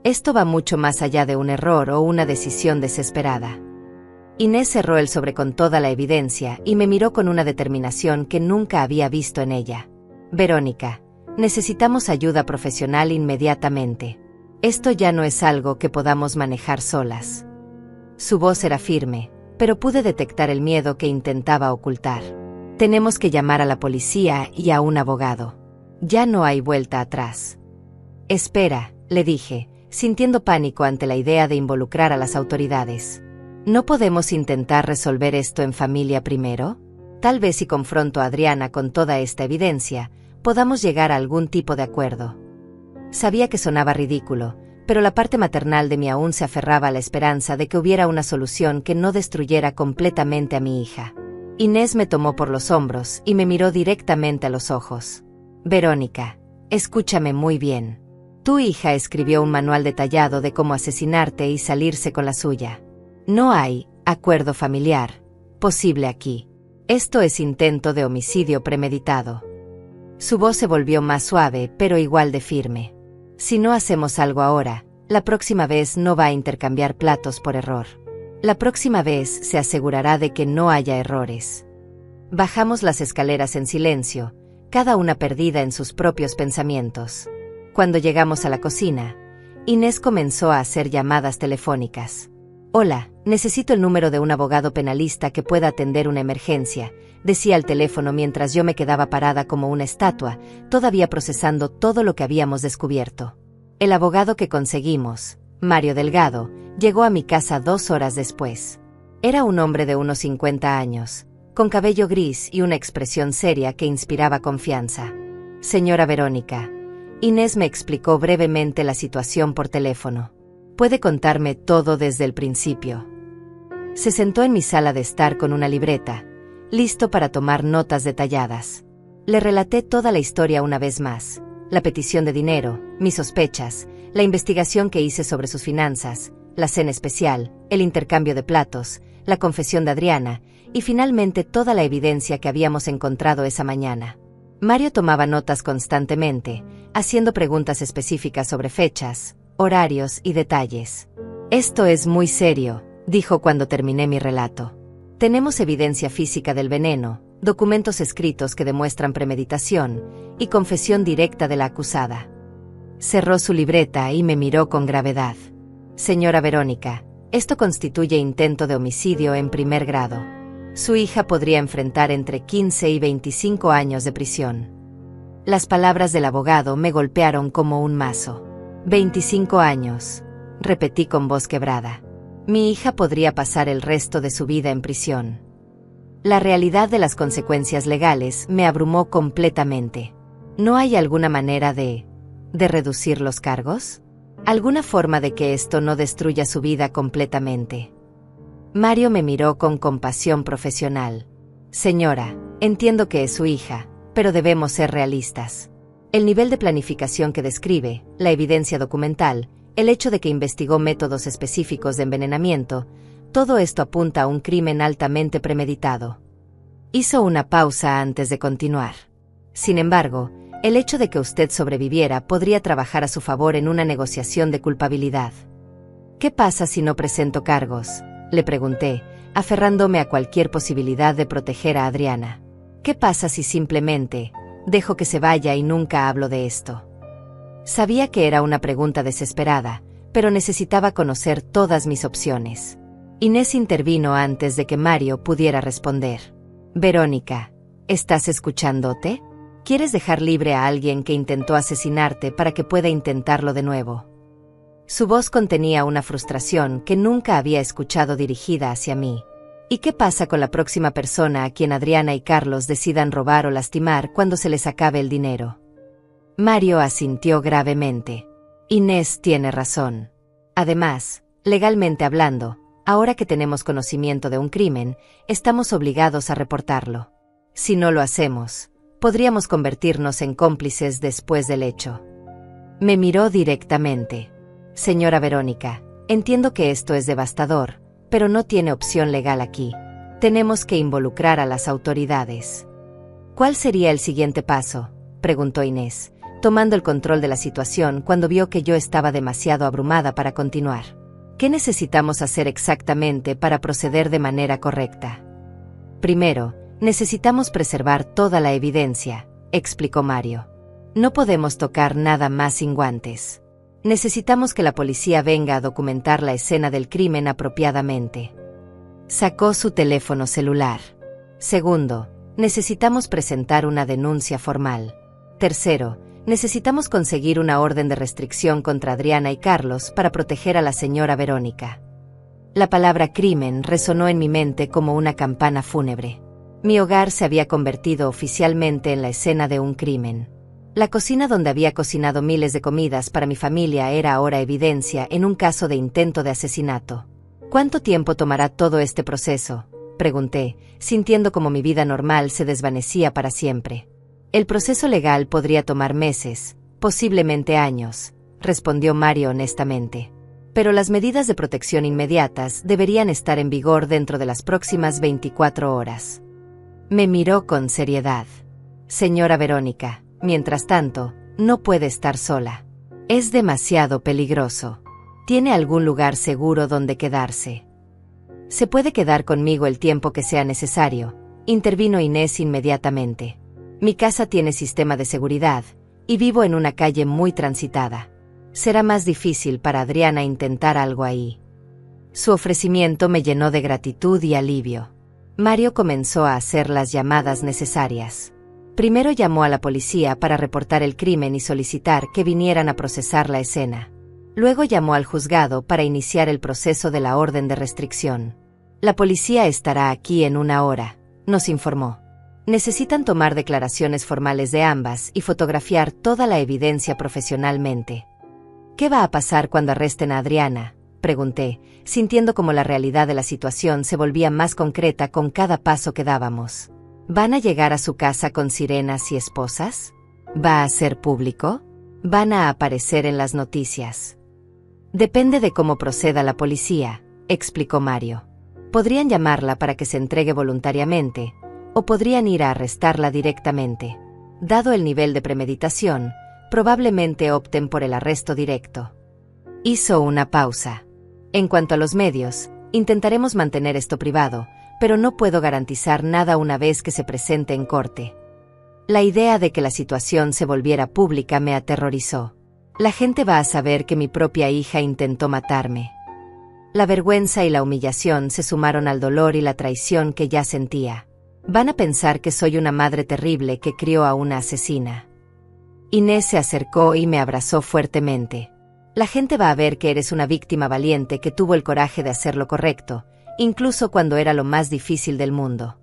Esto va mucho más allá de un error o una decisión desesperada. Inés cerró el sobre con toda la evidencia y me miró con una determinación que nunca había visto en ella. Verónica, necesitamos ayuda profesional inmediatamente. Esto ya no es algo que podamos manejar solas. Su voz era firme, pero pude detectar el miedo que intentaba ocultar. Tenemos que llamar a la policía y a un abogado. Ya no hay vuelta atrás. Espera, le dije, sintiendo pánico ante la idea de involucrar a las autoridades. ¿No podemos intentar resolver esto en familia primero? Tal vez si confronto a Adriana con toda esta evidencia, podamos llegar a algún tipo de acuerdo. Sabía que sonaba ridículo, pero la parte maternal de mí aún se aferraba a la esperanza de que hubiera una solución que no destruyera completamente a mi hija. Inés me tomó por los hombros y me miró directamente a los ojos. Verónica, escúchame muy bien. Tu hija escribió un manual detallado de cómo asesinarte y salirse con la suya. No hay acuerdo familiar posible aquí. Esto es intento de homicidio premeditado. Su voz se volvió más suave, pero igual de firme. Si no hacemos algo ahora, la próxima vez no va a intercambiar platos por error. La próxima vez se asegurará de que no haya errores. Bajamos las escaleras en silencio, cada una perdida en sus propios pensamientos. Cuando llegamos a la cocina, Inés comenzó a hacer llamadas telefónicas. Hola, necesito el número de un abogado penalista que pueda atender una emergencia, decía al teléfono mientras yo me quedaba parada como una estatua, todavía procesando todo lo que habíamos descubierto. El abogado que conseguimos, Mario Delgado, llegó a mi casa 2 horas después. Era un hombre de unos 50 años, con cabello gris y una expresión seria que inspiraba confianza. Señora Verónica, Inés me explicó brevemente la situación por teléfono. Puede contarme todo desde el principio. Se sentó en mi sala de estar con una libreta, listo para tomar notas detalladas. Le relaté toda la historia una vez más, la petición de dinero, mis sospechas, la investigación que hice sobre sus finanzas, la cena especial, el intercambio de platos, la confesión de Adriana, y finalmente toda la evidencia que habíamos encontrado esa mañana. Mario tomaba notas constantemente, haciendo preguntas específicas sobre fechas, horarios y detalles. Esto es muy serio, dijo cuando terminé mi relato. Tenemos evidencia física del veneno, documentos escritos que demuestran premeditación y confesión directa de la acusada. Cerró su libreta y me miró con gravedad. Señora Verónica, esto constituye intento de homicidio en primer grado. Su hija podría enfrentar entre 15 y 25 años de prisión. Las palabras del abogado me golpearon como un mazo. 25 años, repetí con voz quebrada. Mi hija podría pasar el resto de su vida en prisión. La realidad de las consecuencias legales me abrumó completamente. ¿No hay alguna manera de reducir los cargos? ¿Alguna forma de que esto no destruya su vida completamente? Mario me miró con compasión profesional. Señora, entiendo que es su hija, pero debemos ser realistas. El nivel de planificación que describe, la evidencia documental, el hecho de que investigó métodos específicos de envenenamiento, todo esto apunta a un crimen altamente premeditado. Hizo una pausa antes de continuar. Sin embargo, el hecho de que usted sobreviviera podría trabajar a su favor en una negociación de culpabilidad. ¿Qué pasa si no presento cargos?, le pregunté, aferrándome a cualquier posibilidad de proteger a Adriana. ¿Qué pasa si simplemente dejo que se vaya y nunca hablo de esto? Sabía que era una pregunta desesperada, pero necesitaba conocer todas mis opciones. Inés intervino antes de que Mario pudiera responder. Verónica, ¿estás escuchándote? ¿Quieres dejar libre a alguien que intentó asesinarte para que pueda intentarlo de nuevo? Su voz contenía una frustración que nunca había escuchado dirigida hacia mí. ¿Y qué pasa con la próxima persona a quien Adriana y Carlos decidan robar o lastimar cuando se les acabe el dinero? Mario asintió gravemente. Inés tiene razón. Además, legalmente hablando, ahora que tenemos conocimiento de un crimen, estamos obligados a reportarlo. Si no lo hacemos, podríamos convertirnos en cómplices después del hecho. Me miró directamente. Señora Verónica, entiendo que esto es devastador, pero no tiene opción legal aquí. Tenemos que involucrar a las autoridades. ¿Cuál sería el siguiente paso?, preguntó Inés, tomando el control de la situación cuando vio que yo estaba demasiado abrumada para continuar. ¿Qué necesitamos hacer exactamente para proceder de manera correcta? Primero, necesitamos preservar toda la evidencia, explicó Mario. No podemos tocar nada más sin guantes. Necesitamos que la policía venga a documentar la escena del crimen apropiadamente. Sacó su teléfono celular. Segundo, necesitamos presentar una denuncia formal. Tercero, necesitamos conseguir una orden de restricción contra Adriana y Carlos para proteger a la señora Verónica. La palabra crimen resonó en mi mente como una campana fúnebre. Mi hogar se había convertido oficialmente en la escena de un crimen. La cocina donde había cocinado miles de comidas para mi familia era ahora evidencia en un caso de intento de asesinato. ¿Cuánto tiempo tomará todo este proceso?, pregunté, sintiendo como mi vida normal se desvanecía para siempre. El proceso legal podría tomar meses, posiblemente años, respondió Mario honestamente. Pero las medidas de protección inmediatas deberían estar en vigor dentro de las próximas 24 horas. Me miró con seriedad. Señora Verónica, mientras tanto, no puede estar sola. Es demasiado peligroso. ¿Tiene algún lugar seguro donde quedarse? Se puede quedar conmigo el tiempo que sea necesario, intervino Inés inmediatamente. Mi casa tiene sistema de seguridad, y vivo en una calle muy transitada. Será más difícil para Adriana intentar algo ahí. Su ofrecimiento me llenó de gratitud y alivio. Mario comenzó a hacer las llamadas necesarias. Primero llamó a la policía para reportar el crimen y solicitar que vinieran a procesar la escena. Luego llamó al juzgado para iniciar el proceso de la orden de restricción. La policía estará aquí en 1 hora, nos informó. Necesitan tomar declaraciones formales de ambas y fotografiar toda la evidencia profesionalmente. ¿Qué va a pasar cuando arresten a Adriana?, pregunté, sintiendo como la realidad de la situación se volvía más concreta con cada paso que dábamos. ¿Van a llegar a su casa con sirenas y esposas? ¿Va a ser público? ¿Van a aparecer en las noticias? Depende de cómo proceda la policía, explicó Mario. Podrían llamarla para que se entregue voluntariamente, o podrían ir a arrestarla directamente. Dado el nivel de premeditación, probablemente opten por el arresto directo. Hizo una pausa. En cuanto a los medios, intentaremos mantener esto privado, pero no puedo garantizar nada una vez que se presente en corte. La idea de que la situación se volviera pública me aterrorizó. La gente va a saber que mi propia hija intentó matarme. La vergüenza y la humillación se sumaron al dolor y la traición que ya sentía. Van a pensar que soy una madre terrible que crió a una asesina. Inés se acercó y me abrazó fuertemente. La gente va a ver que eres una víctima valiente que tuvo el coraje de hacer lo correcto, incluso cuando era lo más difícil del mundo.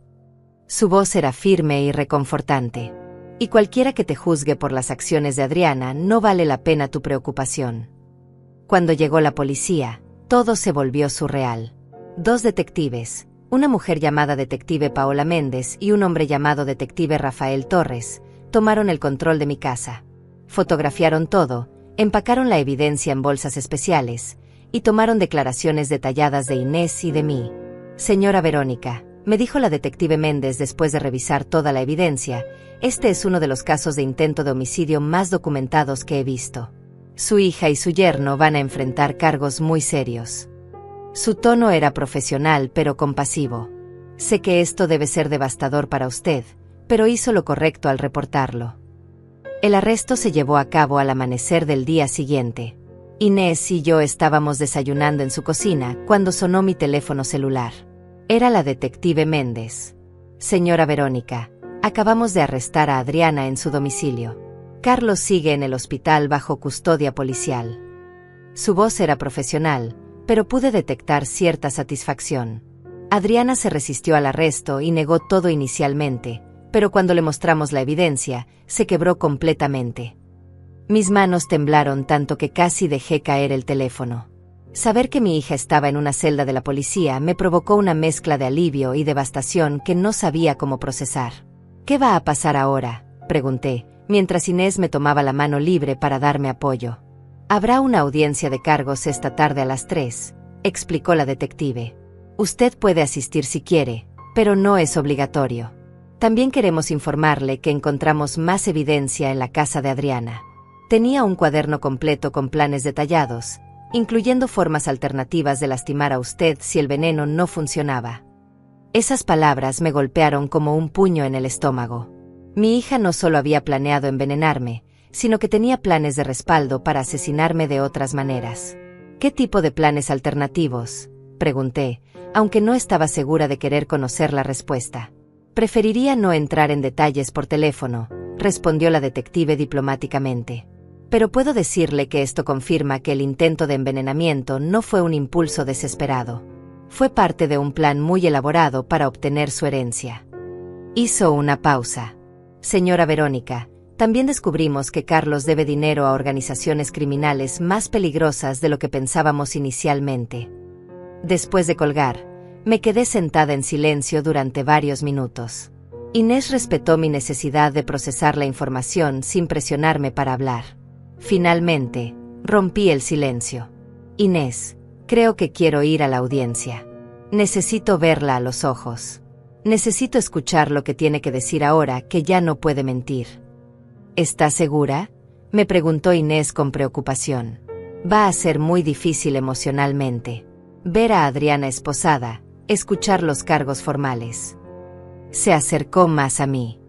Su voz era firme y reconfortante. Y cualquiera que te juzgue por las acciones de Adriana no vale la pena tu preocupación. Cuando llegó la policía, todo se volvió surreal. 2 detectives, una mujer llamada detective Paola Méndez y un hombre llamado detective Rafael Torres, tomaron el control de mi casa. Fotografiaron todo, empacaron la evidencia en bolsas especiales, y tomaron declaraciones detalladas de Inés y de mí. Señora Verónica, me dijo la detective Méndez después de revisar toda la evidencia, este es uno de los casos de intento de homicidio más documentados que he visto. Su hija y su yerno van a enfrentar cargos muy serios. Su tono era profesional pero compasivo. Sé que esto debe ser devastador para usted, pero hizo lo correcto al reportarlo. El arresto se llevó a cabo al amanecer del día siguiente. Inés y yo estábamos desayunando en su cocina cuando sonó mi teléfono celular. Era la detective Méndez. Señora Verónica, acabamos de arrestar a Adriana en su domicilio. Carlos sigue en el hospital bajo custodia policial. Su voz era profesional, pero pude detectar cierta satisfacción. Adriana se resistió al arresto y negó todo inicialmente, pero cuando le mostramos la evidencia, se quebró completamente. Mis manos temblaron tanto que casi dejé caer el teléfono. Saber que mi hija estaba en una celda de la policía me provocó una mezcla de alivio y devastación que no sabía cómo procesar. ¿Qué va a pasar ahora?, pregunté, mientras Inés me tomaba la mano libre para darme apoyo. Habrá una audiencia de cargos esta tarde a las 3, explicó la detective. Usted puede asistir si quiere, pero no es obligatorio. También queremos informarle que encontramos más evidencia en la casa de Adriana. Tenía un cuaderno completo con planes detallados, incluyendo formas alternativas de lastimar a usted si el veneno no funcionaba. Esas palabras me golpearon como un puño en el estómago. Mi hija no solo había planeado envenenarme, sino que tenía planes de respaldo para asesinarme de otras maneras. ¿Qué tipo de planes alternativos?, pregunté, aunque no estaba segura de querer conocer la respuesta. Preferiría no entrar en detalles por teléfono, respondió la detective diplomáticamente. Pero puedo decirle que esto confirma que el intento de envenenamiento no fue un impulso desesperado. Fue parte de un plan muy elaborado para obtener su herencia. Hizo una pausa. Señora Verónica, también descubrimos que Carlos debe dinero a organizaciones criminales más peligrosas de lo que pensábamos inicialmente. Después de colgar, me quedé sentada en silencio durante varios minutos. Inés respetó mi necesidad de procesar la información sin presionarme para hablar. Finalmente, rompí el silencio. Inés, creo que quiero ir a la audiencia. Necesito verla a los ojos. Necesito escuchar lo que tiene que decir ahora que ya no puede mentir. ¿Está segura?, me preguntó Inés con preocupación. Va a ser muy difícil emocionalmente. Ver a Adriana esposada, escuchar los cargos formales. Se acercó más a mí.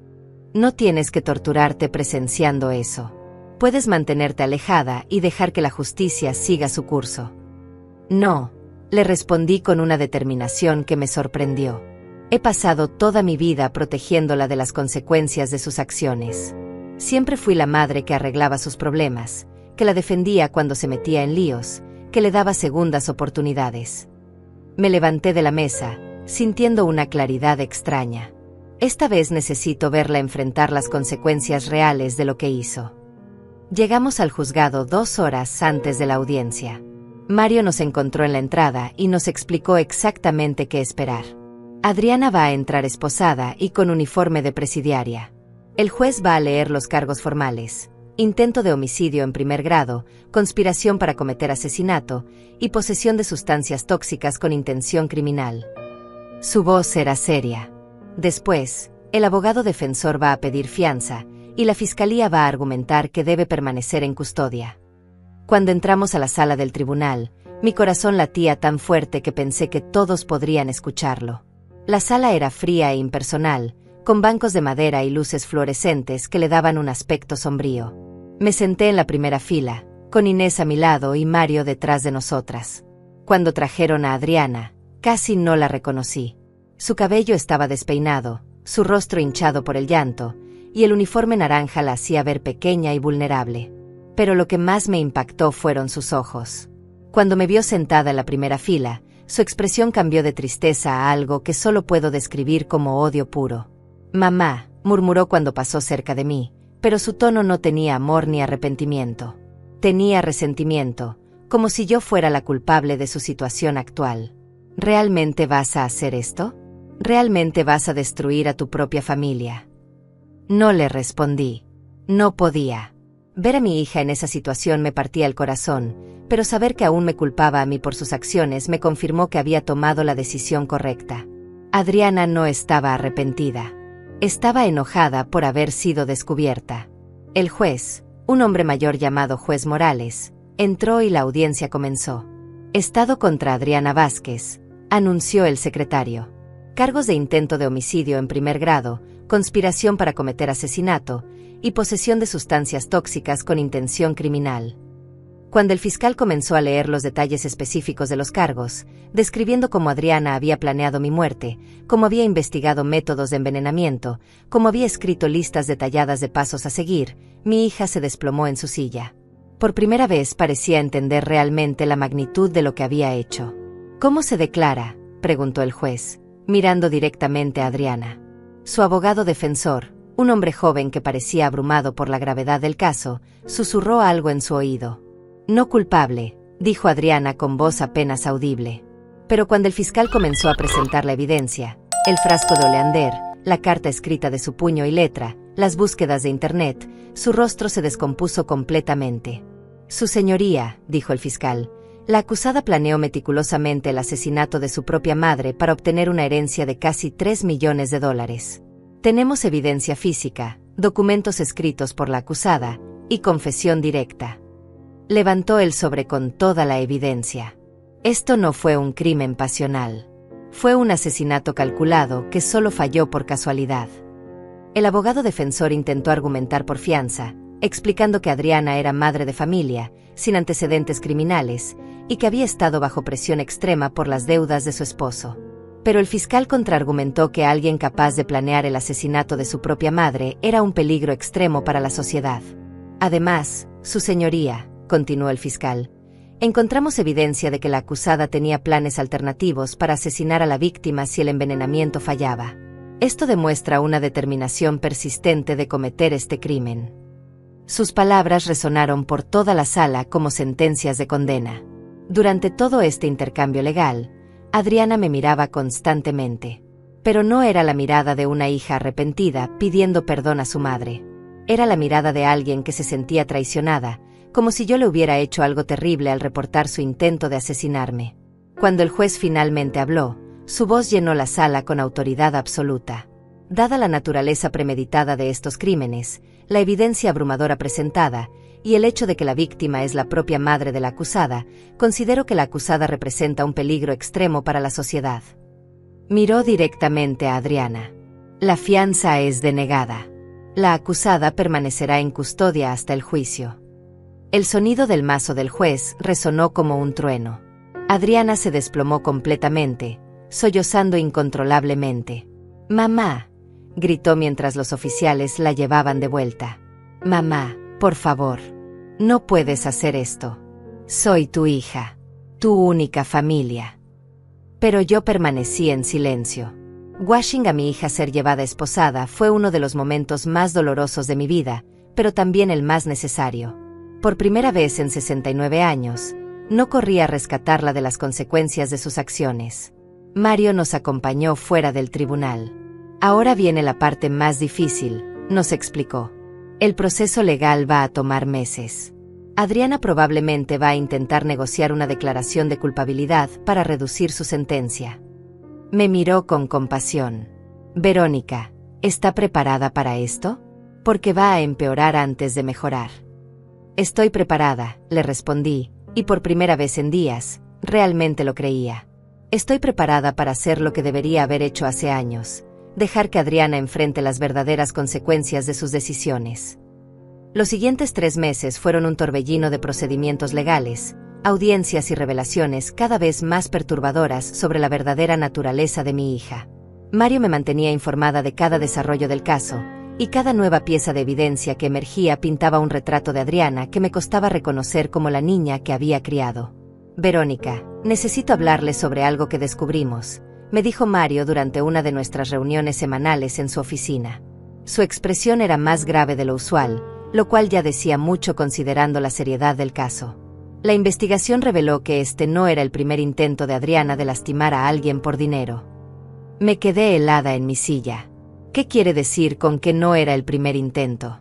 No tienes que torturarte presenciando eso. Puedes mantenerte alejada y dejar que la justicia siga su curso. No, le respondí con una determinación que me sorprendió. He pasado toda mi vida protegiéndola de las consecuencias de sus acciones. Siempre fui la madre que arreglaba sus problemas, que la defendía cuando se metía en líos, que le daba segundas oportunidades. Me levanté de la mesa, sintiendo una claridad extraña. Esta vez necesito verla enfrentar las consecuencias reales de lo que hizo. Llegamos al juzgado 2 horas antes de la audiencia. Mario nos encontró en la entrada y nos explicó exactamente qué esperar. Adriana va a entrar esposada y con uniforme de presidiaria. El juez va a leer los cargos formales: intento de homicidio en primer grado, conspiración para cometer asesinato y posesión de sustancias tóxicas con intención criminal. Su voz era seria. Después, el abogado defensor va a pedir fianza, y la fiscalía va a argumentar que debe permanecer en custodia. Cuando entramos a la sala del tribunal, mi corazón latía tan fuerte que pensé que todos podrían escucharlo. La sala era fría e impersonal, con bancos de madera y luces fluorescentes que le daban un aspecto sombrío. Me senté en la primera fila, con Inés a mi lado y Mario detrás de nosotras. Cuando trajeron a Adriana, casi no la reconocí. Su cabello estaba despeinado, su rostro hinchado por el llanto, y el uniforme naranja la hacía ver pequeña y vulnerable. Pero lo que más me impactó fueron sus ojos. Cuando me vio sentada en la primera fila, su expresión cambió de tristeza a algo que solo puedo describir como odio puro. «Mamá», murmuró cuando pasó cerca de mí, pero su tono no tenía amor ni arrepentimiento. Tenía resentimiento, como si yo fuera la culpable de su situación actual. ¿Realmente vas a hacer esto? ¿Realmente vas a destruir a tu propia familia? No le respondí. No podía. Ver a mi hija en esa situación me partía el corazón, pero saber que aún me culpaba a mí por sus acciones me confirmó que había tomado la decisión correcta. Adriana no estaba arrepentida. Estaba enojada por haber sido descubierta. El juez, un hombre mayor llamado juez Morales, entró y la audiencia comenzó. Estado contra Adriana Vázquez, anunció el secretario. Cargos de intento de homicidio en primer grado, conspiración para cometer asesinato y posesión de sustancias tóxicas con intención criminal. Cuando el fiscal comenzó a leer los detalles específicos de los cargos, describiendo cómo Adriana había planeado mi muerte, cómo había investigado métodos de envenenamiento, cómo había escrito listas detalladas de pasos a seguir, mi hija se desplomó en su silla. Por primera vez parecía entender realmente la magnitud de lo que había hecho. «¿Cómo se declara?», preguntó el juez, mirando directamente a Adriana. Su abogado defensor, un hombre joven que parecía abrumado por la gravedad del caso, susurró algo en su oído. «No culpable», dijo Adriana con voz apenas audible. Pero cuando el fiscal comenzó a presentar la evidencia, el frasco de oleander, la carta escrita de su puño y letra, las búsquedas de internet, su rostro se descompuso completamente. «Su señoría», dijo el fiscal, «la acusada planeó meticulosamente el asesinato de su propia madre para obtener una herencia de casi $3 millones. Tenemos evidencia física, documentos escritos por la acusada y confesión directa». Levantó el sobre con toda la evidencia. Esto no fue un crimen pasional. Fue un asesinato calculado que solo falló por casualidad. El abogado defensor intentó argumentar por fianza, explicando que Adriana era madre de familia, sin antecedentes criminales, y que había estado bajo presión extrema por las deudas de su esposo. Pero el fiscal contraargumentó que alguien capaz de planear el asesinato de su propia madre era un peligro extremo para la sociedad. Además, su señoría, continuó el fiscal, encontramos evidencia de que la acusada tenía planes alternativos para asesinar a la víctima si el envenenamiento fallaba. Esto demuestra una determinación persistente de cometer este crimen. Sus palabras resonaron por toda la sala como sentencias de condena. Durante todo este intercambio legal, Adriana me miraba constantemente. Pero no era la mirada de una hija arrepentida pidiendo perdón a su madre. Era la mirada de alguien que se sentía traicionada, como si yo le hubiera hecho algo terrible al reportar su intento de asesinarme. Cuando el juez finalmente habló, su voz llenó la sala con autoridad absoluta. Dada la naturaleza premeditada de estos crímenes, la evidencia abrumadora presentada, y el hecho de que la víctima es la propia madre de la acusada, considero que la acusada representa un peligro extremo para la sociedad. Miró directamente a Adriana. La fianza es denegada. La acusada permanecerá en custodia hasta el juicio. El sonido del mazo del juez resonó como un trueno. Adriana se desplomó completamente, sollozando incontrolablemente. «Mamá», gritó mientras los oficiales la llevaban de vuelta. «Mamá, por favor. No puedes hacer esto. Soy tu hija. Tu única familia». Pero yo permanecí en silencio. Watching a mi hija ser llevada esposada fue uno de los momentos más dolorosos de mi vida, pero también el más necesario. Por primera vez en 69 años, no corrí a rescatarla de las consecuencias de sus acciones. Mario nos acompañó fuera del tribunal. «Ahora viene la parte más difícil», nos explicó. «El proceso legal va a tomar meses. Adriana probablemente va a intentar negociar una declaración de culpabilidad para reducir su sentencia». Me miró con compasión. «Verónica, ¿está preparada para esto? Porque va a empeorar antes de mejorar. Estoy preparada, le respondí, y por primera vez en días, realmente lo creía. Estoy preparada para hacer lo que debería haber hecho hace años, dejar que Adriana enfrente las verdaderas consecuencias de sus decisiones. Los siguientes 3 meses fueron un torbellino de procedimientos legales, audiencias y revelaciones cada vez más perturbadoras sobre la verdadera naturaleza de mi hija. Mario me mantenía informada de cada desarrollo del caso, y cada nueva pieza de evidencia que emergía pintaba un retrato de Adriana que me costaba reconocer como la niña que había criado. Verónica, necesito hablarle sobre algo que descubrimos, me dijo Mario durante una de nuestras reuniones semanales en su oficina. Su expresión era más grave de lo usual, lo cual ya decía mucho considerando la seriedad del caso. La investigación reveló que este no era el primer intento de Adriana de lastimar a alguien por dinero. Me quedé helada en mi silla. ¿Qué quiere decir con que no era el primer intento?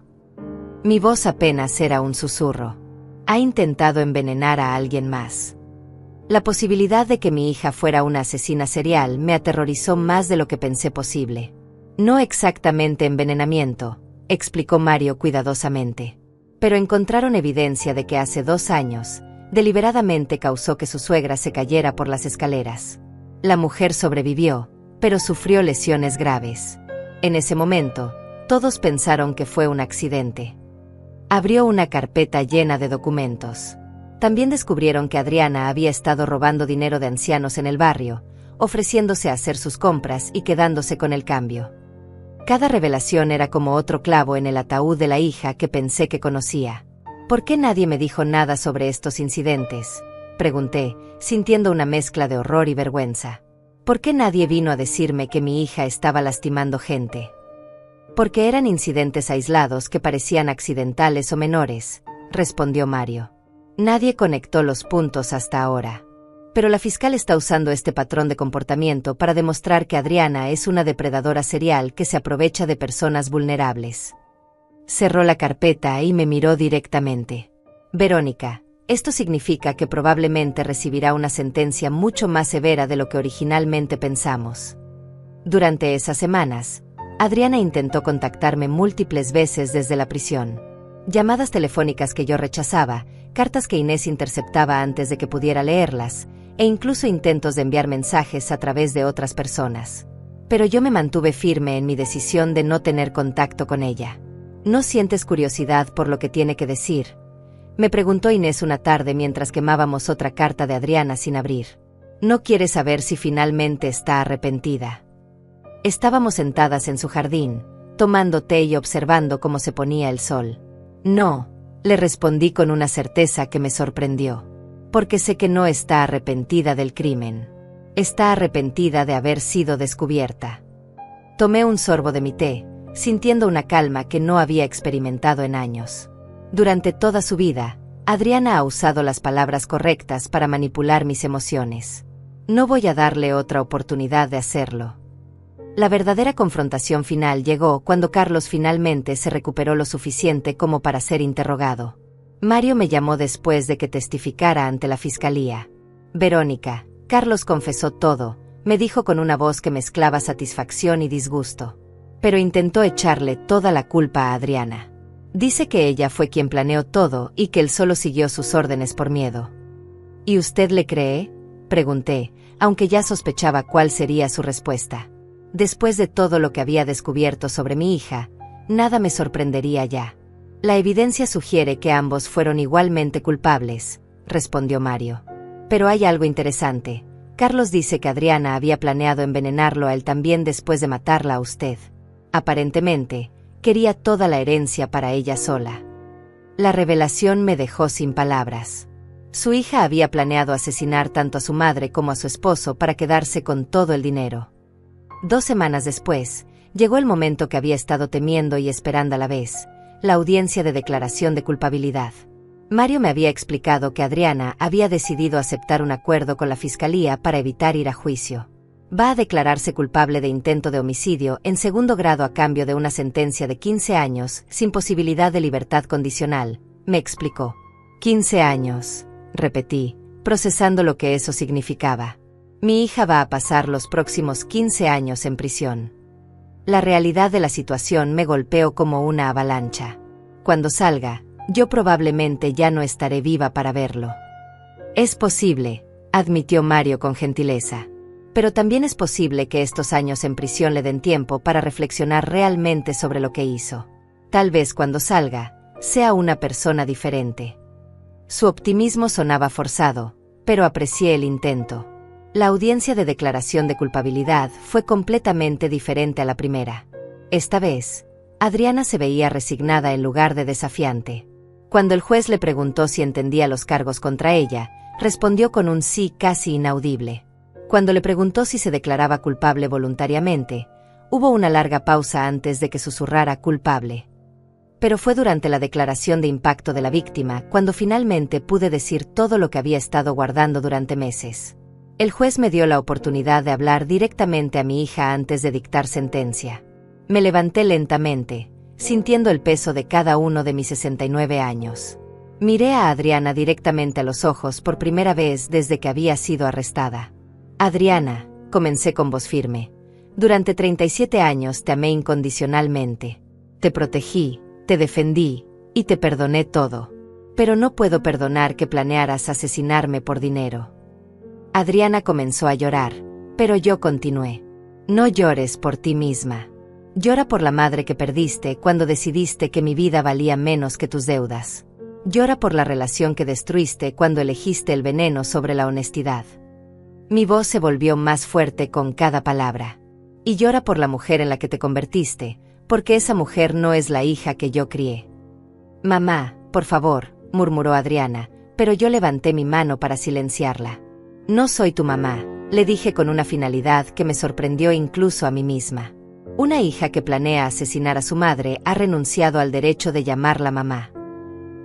Mi voz apenas era un susurro. Ha intentado envenenar a alguien más. La posibilidad de que mi hija fuera una asesina serial me aterrorizó más de lo que pensé posible. No exactamente envenenamiento, explicó Mario cuidadosamente. Pero encontraron evidencia de que hace 2 años, deliberadamente causó que su suegra se cayera por las escaleras. La mujer sobrevivió, pero sufrió lesiones graves. En ese momento, todos pensaron que fue un accidente. Abrió una carpeta llena de documentos. También descubrieron que Adriana había estado robando dinero de ancianos en el barrio, ofreciéndose a hacer sus compras y quedándose con el cambio. Cada revelación era como otro clavo en el ataúd de la hija que pensé que conocía. ¿Por qué nadie me dijo nada sobre estos incidentes?, pregunté, sintiendo una mezcla de horror y vergüenza. ¿Por qué nadie vino a decirme que mi hija estaba lastimando gente? Porque eran incidentes aislados que parecían accidentales o menores, respondió Mario. Nadie conectó los puntos hasta ahora. Pero la fiscal está usando este patrón de comportamiento para demostrar que Adriana es una depredadora serial que se aprovecha de personas vulnerables. Cerró la carpeta y me miró directamente. Verónica, esto significa que probablemente recibirá una sentencia mucho más severa de lo que originalmente pensamos. Durante esas semanas, Adriana intentó contactarme múltiples veces desde la prisión. Llamadas telefónicas que yo rechazaba, cartas que Inés interceptaba antes de que pudiera leerlas, e incluso intentos de enviar mensajes a través de otras personas. Pero yo me mantuve firme en mi decisión de no tener contacto con ella. ¿No sientes curiosidad por lo que tiene que decir?, me preguntó Inés una tarde mientras quemábamos otra carta de Adriana sin abrir. ¿No quiere saber si finalmente está arrepentida? Estábamos sentadas en su jardín, tomando té y observando cómo se ponía el sol. No, le respondí con una certeza que me sorprendió. Porque sé que no está arrepentida del crimen. Está arrepentida de haber sido descubierta. Tomé un sorbo de mi té, sintiendo una calma que no había experimentado en años. Durante toda su vida, Adriana ha usado las palabras correctas para manipular mis emociones. No voy a darle otra oportunidad de hacerlo. La verdadera confrontación final llegó cuando Carlos finalmente se recuperó lo suficiente como para ser interrogado. Mario me llamó después de que testificara ante la fiscalía. Verónica, Carlos confesó todo, me dijo con una voz que mezclaba satisfacción y disgusto. Pero intentó echarle toda la culpa a Adriana. Dice que ella fue quien planeó todo y que él solo siguió sus órdenes por miedo. ¿Y usted le cree?, pregunté, aunque ya sospechaba cuál sería su respuesta. Después de todo lo que había descubierto sobre mi hija, nada me sorprendería ya. La evidencia sugiere que ambos fueron igualmente culpables, respondió Mario. Pero hay algo interesante. Carlos dice que Adriana había planeado envenenarlo a él también después de matarla a usted. Aparentemente, quería toda la herencia para ella sola. La revelación me dejó sin palabras. Su hija había planeado asesinar tanto a su madre como a su esposo para quedarse con todo el dinero. 2 semanas después, llegó el momento que había estado temiendo y esperando a la vez, la audiencia de declaración de culpabilidad. Mario me había explicado que Adriana había decidido aceptar un acuerdo con la fiscalía para evitar ir a juicio. Va a declararse culpable de intento de homicidio en 2º grado a cambio de una sentencia de 15 años, sin posibilidad de libertad condicional, me explicó. 15 años, repetí, procesando lo que eso significaba. Mi hija va a pasar los próximos 15 años en prisión. La realidad de la situación me golpeó como una avalancha. Cuando salga, yo probablemente ya no estaré viva para verlo. Es posible, admitió Mario con gentileza. Pero también es posible que estos años en prisión le den tiempo para reflexionar realmente sobre lo que hizo. Tal vez cuando salga, sea una persona diferente. Su optimismo sonaba forzado, pero aprecié el intento. La audiencia de declaración de culpabilidad fue completamente diferente a la primera. Esta vez, Adriana se veía resignada en lugar de desafiante. Cuando el juez le preguntó si entendía los cargos contra ella, respondió con un sí casi inaudible. Cuando le preguntó si se declaraba culpable voluntariamente, hubo una larga pausa antes de que susurrara culpable. Pero fue durante la declaración de impacto de la víctima cuando finalmente pude decir todo lo que había estado guardando durante meses. El juez me dio la oportunidad de hablar directamente a mi hija antes de dictar sentencia. Me levanté lentamente, sintiendo el peso de cada uno de mis 69 años. Miré a Adriana directamente a los ojos por primera vez desde que había sido arrestada. Adriana, comencé con voz firme. Durante 37 años te amé incondicionalmente. Te protegí, te defendí, y te perdoné todo. Pero no puedo perdonar que planearas asesinarme por dinero. Adriana comenzó a llorar, pero yo continué. No llores por ti misma. Llora por la madre que perdiste cuando decidiste que mi vida valía menos que tus deudas. Llora por la relación que destruiste cuando elegiste el veneno sobre la honestidad. Mi voz se volvió más fuerte con cada palabra. Y llora por la mujer en la que te convertiste, porque esa mujer no es la hija que yo crié. Mamá, por favor, murmuró Adriana, pero yo levanté mi mano para silenciarla. No soy tu mamá, le dije con una finalidad que me sorprendió incluso a mí misma. Una hija que planea asesinar a su madre ha renunciado al derecho de llamarla mamá.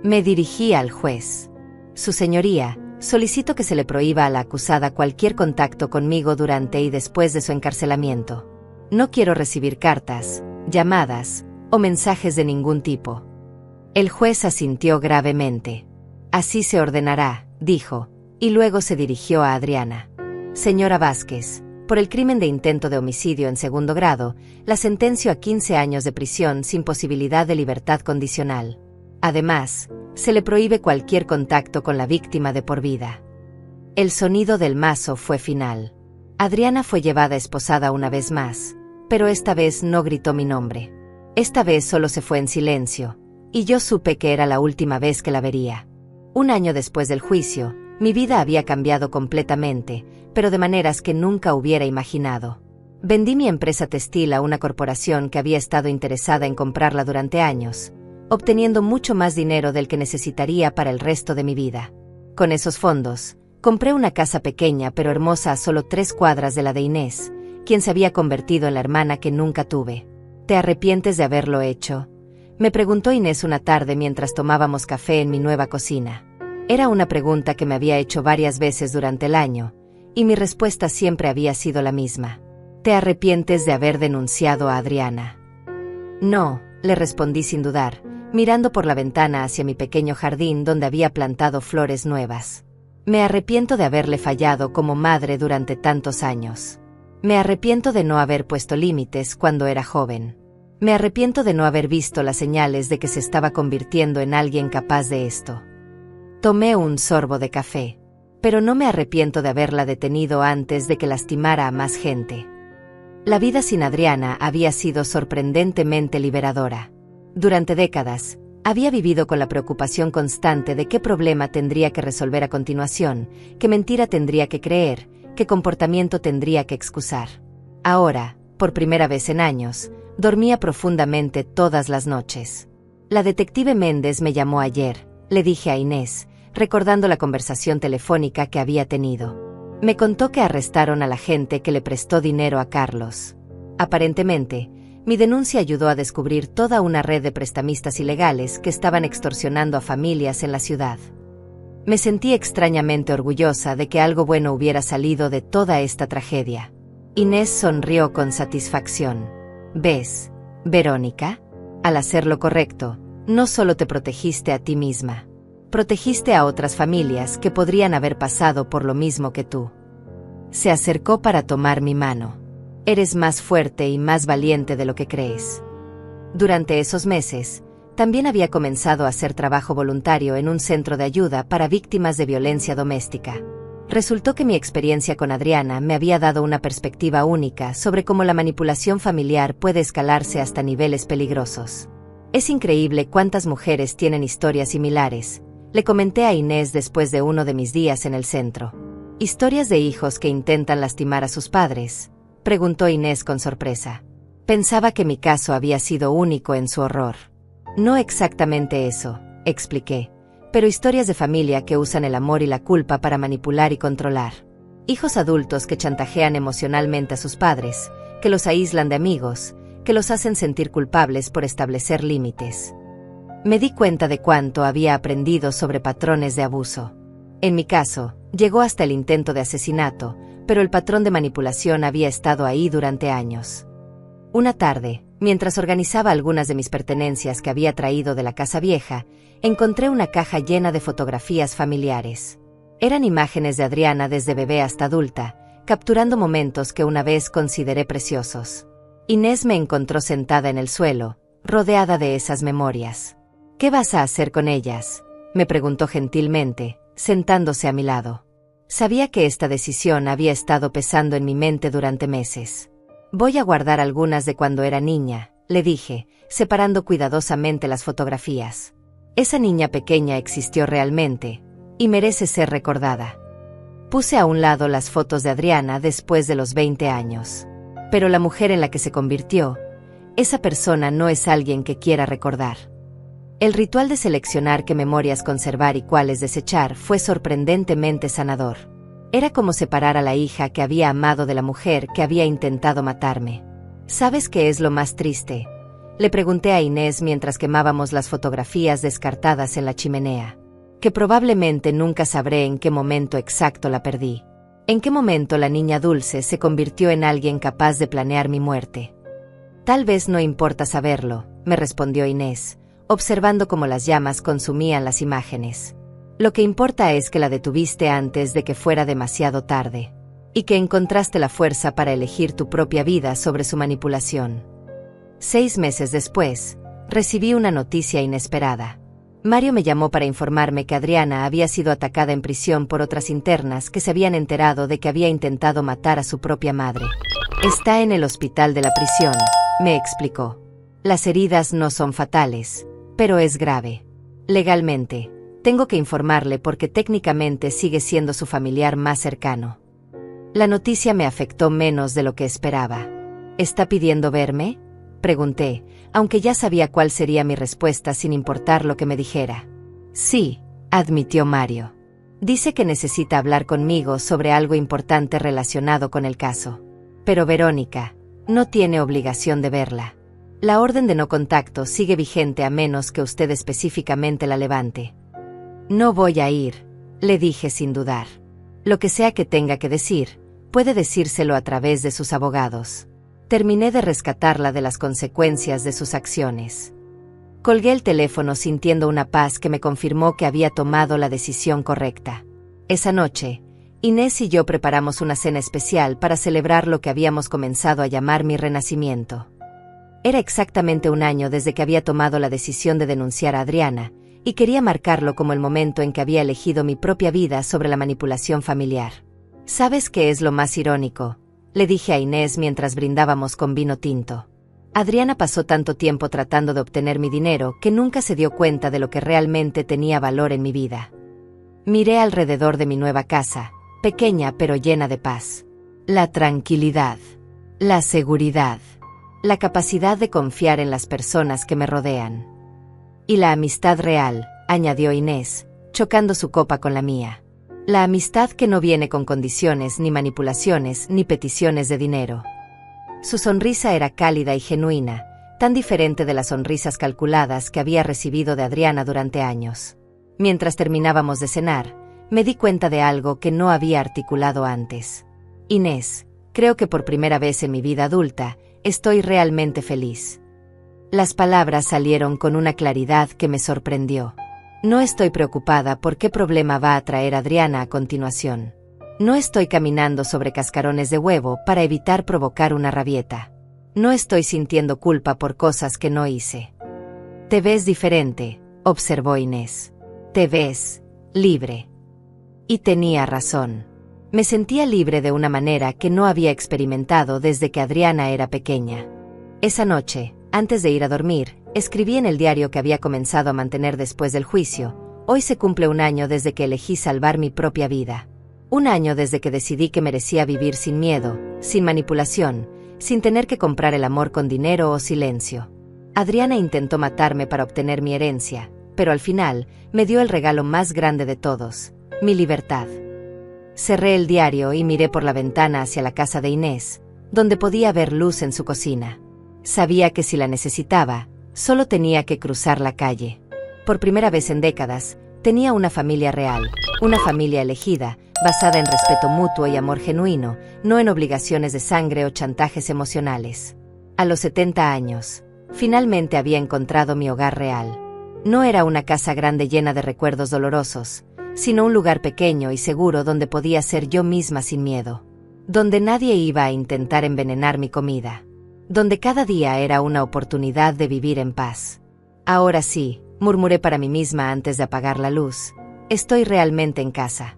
Me dirigí al juez. Su señoría, solicito que se le prohíba a la acusada cualquier contacto conmigo durante y después de su encarcelamiento. No quiero recibir cartas, llamadas o mensajes de ningún tipo. El juez asintió gravemente. Así se ordenará, dijo, y luego se dirigió a Adriana. Señora Vázquez, por el crimen de intento de homicidio en segundo grado, la sentencio a 15 años de prisión sin posibilidad de libertad condicional. Además, se le prohíbe cualquier contacto con la víctima de por vida. El sonido del mazo fue final. Adriana fue llevada esposada una vez más, pero esta vez no gritó mi nombre. Esta vez solo se fue en silencio, y yo supe que era la última vez que la vería. Un año después del juicio, mi vida había cambiado completamente, pero de maneras que nunca hubiera imaginado. Vendí mi empresa textil a una corporación que había estado interesada en comprarla durante años, obteniendo mucho más dinero del que necesitaría para el resto de mi vida. Con esos fondos, compré una casa pequeña pero hermosa a solo 3 cuadras de la de Inés, quien se había convertido en la hermana que nunca tuve. ¿Te arrepientes de haberlo hecho?, me preguntó Inés una tarde mientras tomábamos café en mi nueva cocina. Era una pregunta que me había hecho varias veces durante el año, y mi respuesta siempre había sido la misma. ¿Te arrepientes de haber denunciado a Adriana? No, le respondí sin dudar, mirando por la ventana hacia mi pequeño jardín donde había plantado flores nuevas. Me arrepiento de haberle fallado como madre durante tantos años. Me arrepiento de no haber puesto límites cuando era joven. Me arrepiento de no haber visto las señales de que se estaba convirtiendo en alguien capaz de esto. Tomé un sorbo de café, pero no me arrepiento de haberla detenido antes de que lastimara a más gente. La vida sin Adriana había sido sorprendentemente liberadora. Durante décadas, había vivido con la preocupación constante de qué problema tendría que resolver a continuación, qué mentira tendría que creer, qué comportamiento tendría que excusar. Ahora, por primera vez en años, dormía profundamente todas las noches. La detective Méndez me llamó ayer, le dije a Inés, recordando la conversación telefónica que había tenido. Me contó que arrestaron a la gente que le prestó dinero a Carlos. Aparentemente, mi denuncia ayudó a descubrir toda una red de prestamistas ilegales que estaban extorsionando a familias en la ciudad. Me sentí extrañamente orgullosa de que algo bueno hubiera salido de toda esta tragedia. Inés sonrió con satisfacción. ¿Ves, Verónica? Al hacer lo correcto, no solo te protegiste a ti misma, protegiste a otras familias que podrían haber pasado por lo mismo que tú. Se acercó para tomar mi mano. Eres más fuerte y más valiente de lo que crees. Durante esos meses, también había comenzado a hacer trabajo voluntario en un centro de ayuda para víctimas de violencia doméstica. Resultó que mi experiencia con Adriana me había dado una perspectiva única sobre cómo la manipulación familiar puede escalarse hasta niveles peligrosos. Es increíble cuántas mujeres tienen historias similares, le comenté a Inés después de uno de mis días en el centro. ¿Historias de hijos que intentan lastimar a sus padres?, preguntó Inés con sorpresa. Pensaba que mi caso había sido único en su horror. No exactamente eso, expliqué, pero historias de familia que usan el amor y la culpa para manipular y controlar. Hijos adultos que chantajean emocionalmente a sus padres, que los aíslan de amigos, que los hacen sentir culpables por establecer límites. Me di cuenta de cuánto había aprendido sobre patrones de abuso. En mi caso, llegó hasta el intento de asesinato, pero el patrón de manipulación había estado ahí durante años. Una tarde, mientras organizaba algunas de mis pertenencias que había traído de la casa vieja, encontré una caja llena de fotografías familiares. Eran imágenes de Adriana desde bebé hasta adulta, capturando momentos que una vez consideré preciosos. Inés me encontró sentada en el suelo, rodeada de esas memorias. ¿Qué vas a hacer con ellas?, me preguntó gentilmente, sentándose a mi lado. Sabía que esta decisión había estado pesando en mi mente durante meses. Voy a guardar algunas de cuando era niña, le dije, separando cuidadosamente las fotografías. Esa niña pequeña existió realmente, y merece ser recordada. Puse a un lado las fotos de Adriana después de los 20 años. Pero la mujer en la que se convirtió, esa persona no es alguien que quiera recordar. El ritual de seleccionar qué memorias conservar y cuáles desechar fue sorprendentemente sanador. Era como separar a la hija que había amado de la mujer que había intentado matarme. ¿Sabes qué es lo más triste?, le pregunté a Inés mientras quemábamos las fotografías descartadas en la chimenea. Que probablemente nunca sabré en qué momento exacto la perdí. ¿En qué momento la niña dulce se convirtió en alguien capaz de planear mi muerte? Tal vez no importa saberlo, me respondió Inés, observando cómo las llamas consumían las imágenes. Lo que importa es que la detuviste antes de que fuera demasiado tarde. Y que encontraste la fuerza para elegir tu propia vida sobre su manipulación. 6 meses después, recibí una noticia inesperada. Mario me llamó para informarme que Adriana había sido atacada en prisión por otras internas que se habían enterado de que había intentado matar a su propia madre. Está en el hospital de la prisión, me explicó. Las heridas no son fatales, pero es grave. Legalmente, tengo que informarle porque técnicamente sigue siendo su familiar más cercano. La noticia me afectó menos de lo que esperaba. ¿Está pidiendo verme?, pregunté, aunque ya sabía cuál sería mi respuesta sin importar lo que me dijera. Sí, admitió Mario. Dice que necesita hablar conmigo sobre algo importante relacionado con el caso. Pero Verónica, no tiene obligación de verla. La orden de no contacto sigue vigente a menos que usted específicamente la levante. No voy a ir, le dije sin dudar. Lo que sea que tenga que decir, puede decírselo a través de sus abogados. Terminé de rescatarla de las consecuencias de sus acciones. Colgué el teléfono sintiendo una paz que me confirmó que había tomado la decisión correcta. Esa noche, Inés y yo preparamos una cena especial para celebrar lo que habíamos comenzado a llamar mi renacimiento. Era exactamente 1 año desde que había tomado la decisión de denunciar a Adriana, y quería marcarlo como el momento en que había elegido mi propia vida sobre la manipulación familiar. ¿Sabes qué es lo más irónico?, le dije a Inés mientras brindábamos con vino tinto. Adriana pasó tanto tiempo tratando de obtener mi dinero que nunca se dio cuenta de lo que realmente tenía valor en mi vida. Miré alrededor de mi nueva casa, pequeña pero llena de paz. La tranquilidad, la seguridad, la capacidad de confiar en las personas que me rodean. Y la amistad real, añadió Inés, chocando su copa con la mía. La amistad que no viene con condiciones ni manipulaciones ni peticiones de dinero. Su sonrisa era cálida y genuina, tan diferente de las sonrisas calculadas que había recibido de Adriana durante años. Mientras terminábamos de cenar, me di cuenta de algo que no había articulado antes. Inés, creo que por primera vez en mi vida adulta, estoy realmente feliz. Las palabras salieron con una claridad que me sorprendió. No estoy preocupada por qué problema va a traer Adriana a continuación. No estoy caminando sobre cascarones de huevo para evitar provocar una rabieta. No estoy sintiendo culpa por cosas que no hice. Te ves diferente, observó Inés. Te ves libre. Y tenía razón. Me sentía libre de una manera que no había experimentado desde que Adriana era pequeña. Esa noche, antes de ir a dormir, escribí en el diario que había comenzado a mantener después del juicio: hoy se cumple un año desde que elegí salvar mi propia vida. Un año desde que decidí que merecía vivir sin miedo, sin manipulación, sin tener que comprar el amor con dinero o silencio. Adriana intentó matarme para obtener mi herencia, pero al final me dio el regalo más grande de todos: mi libertad. Cerré el diario y miré por la ventana hacia la casa de Inés, donde podía ver luz en su cocina. Sabía que si la necesitaba, solo tenía que cruzar la calle. Por primera vez en décadas, tenía una familia real, una familia elegida, basada en respeto mutuo y amor genuino, no en obligaciones de sangre o chantajes emocionales. A los 70 años, finalmente había encontrado mi hogar real. No era una casa grande llena de recuerdos dolorosos, sino un lugar pequeño y seguro donde podía ser yo misma sin miedo. Donde nadie iba a intentar envenenar mi comida. Donde cada día era una oportunidad de vivir en paz. Ahora sí, murmuré para mí misma antes de apagar la luz, estoy realmente en casa.